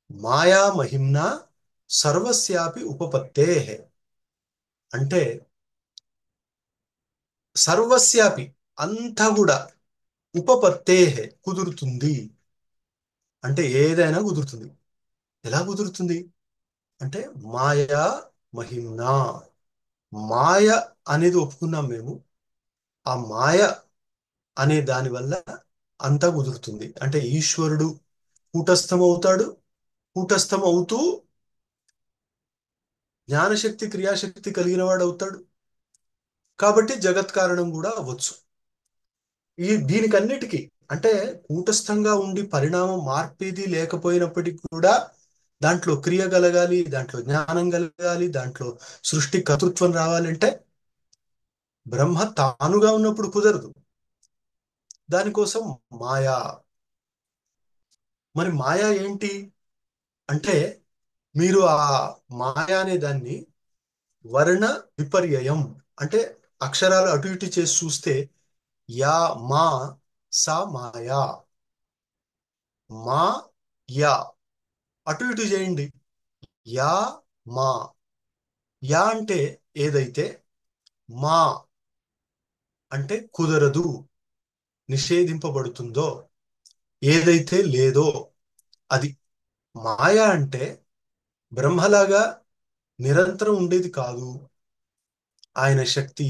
మాయా మహిమ్నా సర్వస్యాపి ఉపపత్తే. అంటే సర్వస్యాపి అంతా కూడా ఉపపత్తే కుదురుతుంది. అంటే ఏదైనా కుదురుతుంది. ఎలా కుదురుతుంది అంటే మాయా మహిమ్నా. మాయ అనేది ఒప్పుకున్నాం మేము. ఆ మాయ అనే దాని వల్ల అంతా కుదురుతుంది. అంటే ఈశ్వరుడు కూటస్థం అవుతాడు, కూటస్థం అవుతూ జ్ఞానశక్తి, క్రియాశక్తి కలిగిన వాడు అవుతాడు. కాబట్టి జగత్ కారణం కూడా అవ్వచ్చు. దీనికన్నిటికీ అంటే కూటస్థంగా ఉండి పరిణామం మార్పేది లేకపోయినప్పటికీ కూడా దాంట్లో క్రియ కలగాలి, దాంట్లో జ్ఞానం కలగాలి, దాంట్లో సృష్టి కర్తృత్వం రావాలంటే బ్రహ్మ తానుగా ఉన్నప్పుడు కుదరదు. దానికోసం మాయా. మరి మాయా ఏంటి అంటే మీరు ఆ మాయా అనే దాన్ని వర్ణ విపర్యయం అంటే అక్షరాలు అటు ఇటు చేసి చూస్తే యా మా సా మాయా. మా యా అటు ఇటు చేయండి. యా మా. యా అంటే ఏదైతే, మా అంటే కుదరదు, నిషేధింపబడుతుందో, ఏదైతే లేదో అది. మాయ అంటే బ్రహ్మలాగా నిరంతరం ఉండేది కాదు ఆయన శక్తి.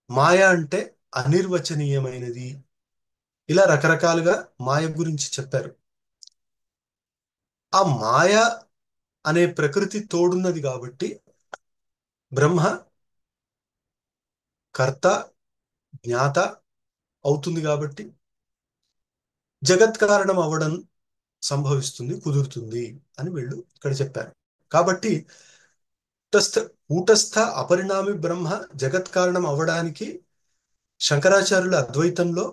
మాయ అంటే అనిర్వచనీయమైనది. ఇలా రకరకాలుగా మాయ గురించి చెప్పారు. ఆ మాయ అనే ప్రకృతి తోడున్నది కాబట్టి బ్రహ్మ కర్త, జ్ఞాత అవుతుంది కాబట్టి జగత్ కారణం అవ్వడం సంభవిస్తుంది, కుదురుతుంది అని వీళ్ళు ఇక్కడ చెప్పారు. కాబట్టి కూటస్థ కూటస్థ అపరిణామి బ్రహ్మ జగత్ కారణం అవ్వడానికి శంకరాచార్యుల అద్వైతంలో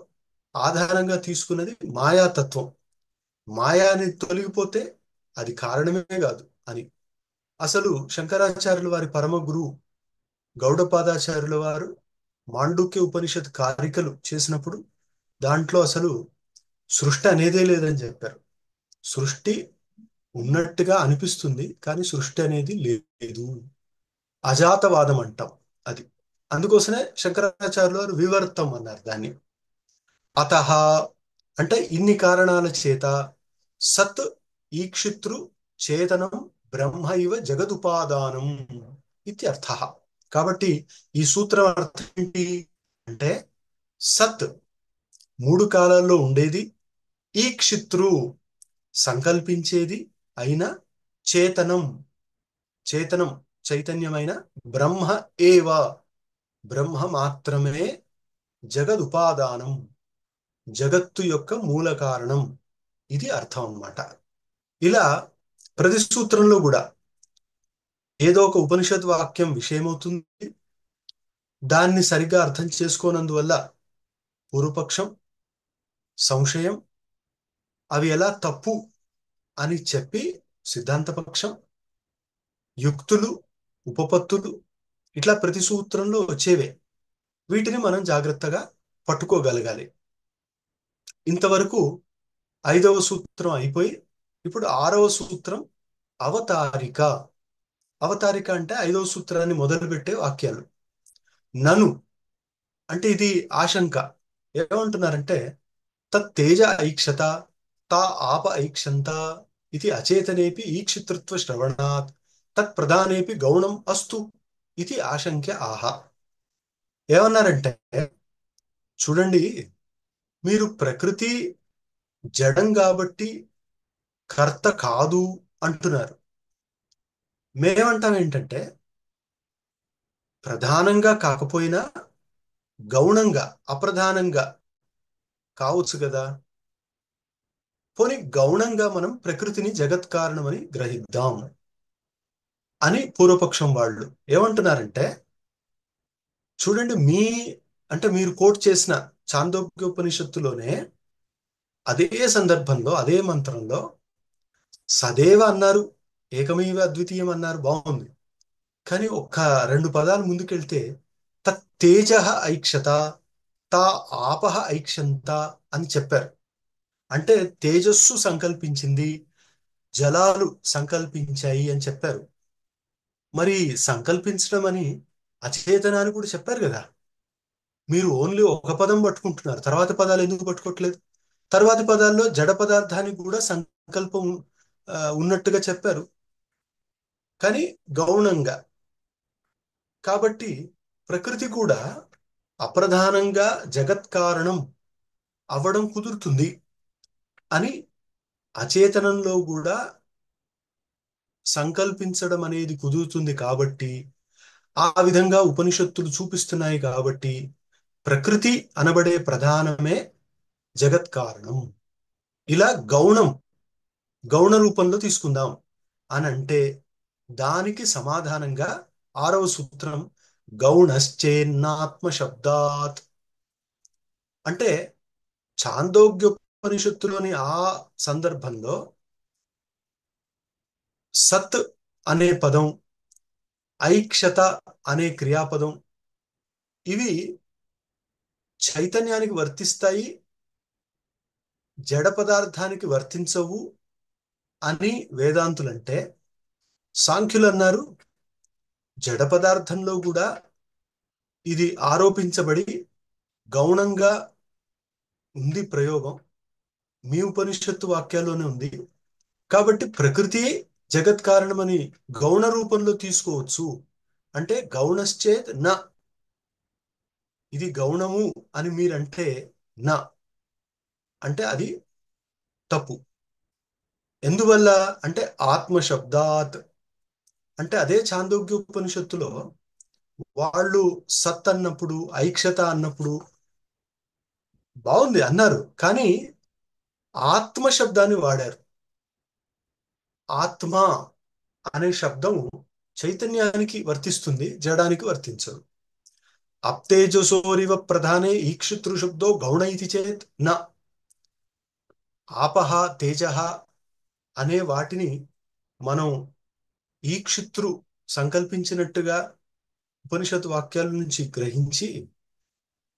ఆధారంగా తీసుకున్నది మాయాతత్వం. మాయా అనేది తొలగిపోతే అది కారణమే కాదు అని. అసలు శంకరాచార్యుల వారి పరమ గురువు గౌడపాదాచార్యుల వారు మాండుక్య ఉపనిషత్ కారికలు చేసినప్పుడు దాంట్లో అసలు సృష్టి అనేదే లేదని చెప్పారు. సృష్టి ఉన్నట్టుగా అనిపిస్తుంది కానీ సృష్టి అనేది లేదు. అజాతవాదం అంటాం అది. అందుకోసమే శంకరాచార్యులు వారు వివర్తం అన్నారు దాన్ని. అతహ అంటే ఇన్ని కారణాల చేత సత్ ఈక్షితృ చేతనం బ్రహ్మ ఇవ జగదుపాదానం ఇత్యర్థ. కాబట్టి ఈ సూత్రం అర్థం ఏంటి అంటే సత్ మూడు కాలాల్లో ఉండేది, ఈక్షితృ సంకల్పించేది అయిన, చేతనం చేతనం చైతన్యమైన, బ్రహ్మ ఏవ బ్రహ్మ మాత్రమే జగదుపాదానం జగత్తు యొక్క మూల కారణం. ఇది అర్థం అన్నమాట. ఇలా ప్రతి సూత్రంలో కూడా ఏదో ఒక ఉపనిషత్ వాక్యం విషయమవుతుంది. దాన్ని సరిగ్గా అర్థం చేసుకోనందువల్ల పూర్వపక్షం, సంశయం, అవి ఎలా తప్పు అని చెప్పి సిద్ధాంతపక్షం, యుక్తులు, ఉపపత్తులు, ఇట్లా ప్రతి సూత్రంలో వచ్చేవే. వీటిని మనం జాగ్రత్తగా పట్టుకోగలగాలి. ఇంతవరకు ఐదవ సూత్రం అయిపోయి ఇప్పుడు ఆరవ సూత్రం అవతారిక. అవతారిక అంటే ఐదవ సూత్రాన్ని మొదలుపెట్టే వాక్యాలు. నను అంటే ఇది ఆశంక. ఏమంటున్నారంటే తత్తేజ ఐక్షత, తా ఆప ఐక్షంత ఇది అచేతనేపి ఈక్షితృత్వ శ్రవణాత్ తత్ ప్రధానేపి గౌణం అస్తు ఇది ఆశంక్య ఆహ. ఏమన్నారంటే చూడండి, మీరు ప్రకృతి జడం కాబట్టి కర్త కాదు అంటున్నారు. మేమంటాం ఏంటంటే ప్రధానంగా కాకపోయినా గౌణంగా, అప్రధానంగా కావచ్చు కదా. పోనీ గౌణంగా మనం ప్రకృతిని జగత్ కారణమని గ్రహిద్దాం అని పూర్వపక్షం వాళ్ళు ఏమంటున్నారంటే చూడండి, అంటే మీరు కోట్ చేసిన చాందోగ్యోపనిషత్తులోనే అదే సందర్భంలో అదే మంత్రంలో సదేవ అన్నారు, ఏకమేవ అద్వితీయం అన్నారు, బాగుంది. కానీ ఒక్క రెండు పదాలు ముందుకెళ్తే తేజ ఐక్షత, తా ఆపహ ఐక్షంత అని చెప్పారు. అంటే తేజస్సు సంకల్పించింది, జలాలు సంకల్పించాయి అని చెప్పారు. మరి సంకల్పించడం అని అచేతనాన్ని కూడా చెప్పారు కదా. మీరు ఓన్లీ ఒక పదం పట్టుకుంటున్నారు, తర్వాతి పదాలు ఎందుకు పట్టుకోవట్లేదు? తర్వాతి పదాల్లో జడ పదార్థానికి కూడా సంకల్పం ఉన్నట్టుగా చెప్పారు, కానీ గౌణంగా. కాబట్టి ప్రకృతి కూడా అప్రధానంగా జగత్ కారణం అవ్వడం కుదురుతుంది అని అచేతనంలో కూడా సంకల్పించడం అనేది కుదురుతుంది కాబట్టి, ఆ విధంగా ఉపనిషత్తులు చూపిస్తున్నాయి కాబట్టి ప్రకృతి అనబడే ప్రధానమే జగత్ కారణం. ఇలా గౌణ రూపంలో తీసుకుందాం అని అంటే దానికి సమాధానంగా ఆరవ సూత్రం గౌణశ్చేన్నాత్మ శబ్దాత్. అంటే చాందోగ్యోపనిషత్తులోని ఆ సందర్భంలో సత్ అనే పదం, ఐక్షత అనే క్రియాపదం, ఇవి చైతన్యానికి వర్తిస్తాయి, జడ పదార్థానికి వర్తించవు అని వేదాంతులంటే, సాంఖ్యులు అన్నారు జడ పదార్థంలో కూడా ఇది ఆరోపించబడి గౌణంగా ఉంది ప్రయోగం, మీ ఉపనిషత్తు వాక్యాల్లోనే ఉంది కాబట్టి ప్రకృతి జగత్ కారణమని గౌణ రూపంలో తీసుకోవచ్చు. అంటే గౌణశ్చేత్ నా, ఇది గౌణము అని మీరంటే నా అంటే అది తప్పు. ఎందువల్ల అంటే ఆత్మ శబ్దాత్. అంటే అదే చాందోగ్యోపనిషత్తులో వాళ్ళు సత్ అన్నప్పుడు, ఐక్షత అన్నప్పుడు బాగుంది అన్నారు, కానీ ఆత్మ శబ్దాన్ని వాడారు. ఆత్మ అనే శబ్దం చైతన్యానికి వర్తిస్తుంది, జడానికి వర్తించదు. అప్తేజసోరివ ప్రధానే ఈక్షితృ శబ్దో గౌణ ఇది చేత్ నా. ఆపహ, తేజ అనే వాటిని మనం ఈక్షితృ సంకల్పించినట్టుగా ఉపనిషత్ వాక్యాల నుంచి గ్రహించి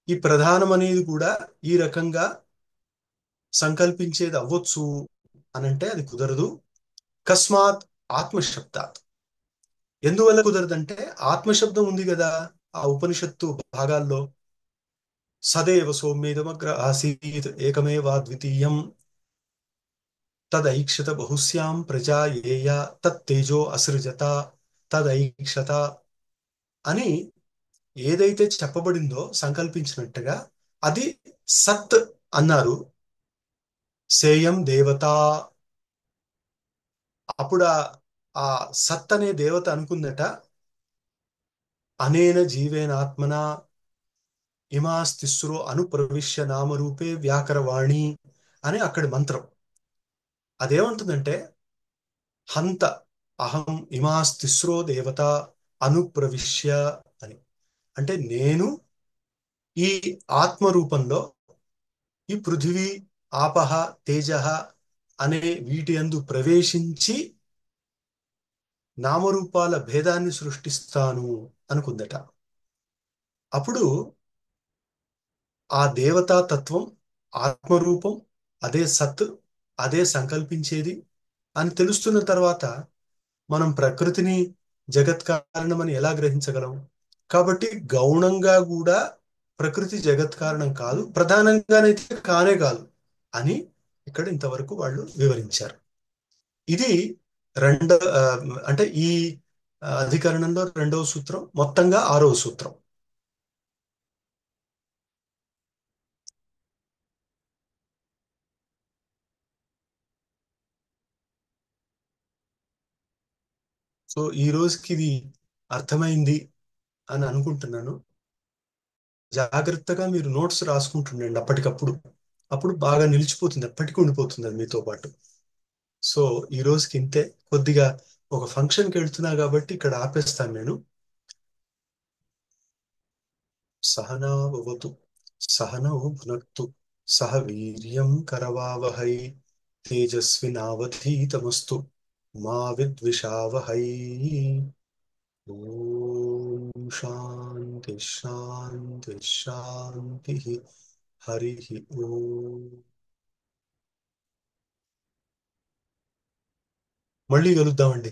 ఈ ప్రధానం అనేది కూడా ఈ రకంగా సంకల్పించేది అవ్వచ్చు అనంటే అది కుదరదు. కస్మాత్ ఆత్మశబ్దాత్. ఎందువల్ల కుదరదంటే ఆత్మశబ్దం ఉంది కదా ఆ ఉపనిషత్తు భాగాల్లో. సదేవ సౌమ్యేదమగ్ర ఆసీత్ ఏకమేవాద్వితీయం తదైక్షత బహుశ్యాం ప్రజా ఏయ తత్తేజో అసృజత తదైక్షత అని ఏదైతే చెప్పబడిందో సంకల్పించినట్టుగా అది సత్ అన్నారు. సేయం దేవత. అప్పుడు ఆ సత్ అనే దేవత అనుకుందట అనేన జీవేనాత్మన ఇమాస్తిస్రో అనుప్రవిశ్య నామరూపే వ్యాకరవాణి అని అక్కడి మంత్రం. అదేమంటుందంటే హంత అహం ఇమాస్తిస్రో దేవత అనుప్రవిశ్య అని. అంటే నేను ఈ ఆత్మరూపంలో ఈ పృథివీ, ఆపహ, తేజ అనే వీటి యందు ప్రవేశించి నామరూపాల భేదాన్ని సృష్టిస్తాను అనుకుందట. అప్పుడు ఆ దేవతా తత్వం, ఆత్మరూపం, అదే సత్, అదే సంకల్పించేది అని తెలుస్తున్న తర్వాత మనం ప్రకృతిని జగత్ కారణమని ఎలా గ్రహించగలం? కాబట్టి గౌణంగా కూడా ప్రకృతి జగత్ కారణం కాదు, ప్రధానంగానైతే కానే కాదు అని ఇక్కడ ఇంతవరకు వాళ్ళు వివరించారు. ఇది రెండ ఆ, అంటే ఈ అధికరణంలో రెండవ సూత్రం, మొత్తంగా ఆరవ సూత్రం. సో ఈ రోజుకి ఇది అర్థమైంది అని అనుకుంటున్నాను. జాగ్రత్తగా మీరు నోట్స్ రాసుకుంటుండండి అప్పటికప్పుడు. అప్పుడు బాగా నిలిచిపోతుంది, ఎప్పటికీ ఉండిపోతుంది అది మీతో పాటు. సో ఈ రోజుకి ఇంతే. కొద్దిగా ఒక ఫంక్షన్కి వెళ్తున్నా కాబట్టి ఇక్కడ ఆపేస్తాను నేను. సహనావతు సహనౌ భునక్తు సహ వీర్యం కరవావహై తేజస్వినావధీతమస్తు మా విద్విషావహై. ఓం శాంతి శాంతి శాంతి. హరి ఓం. మళ్ళీ కలుద్దామండి.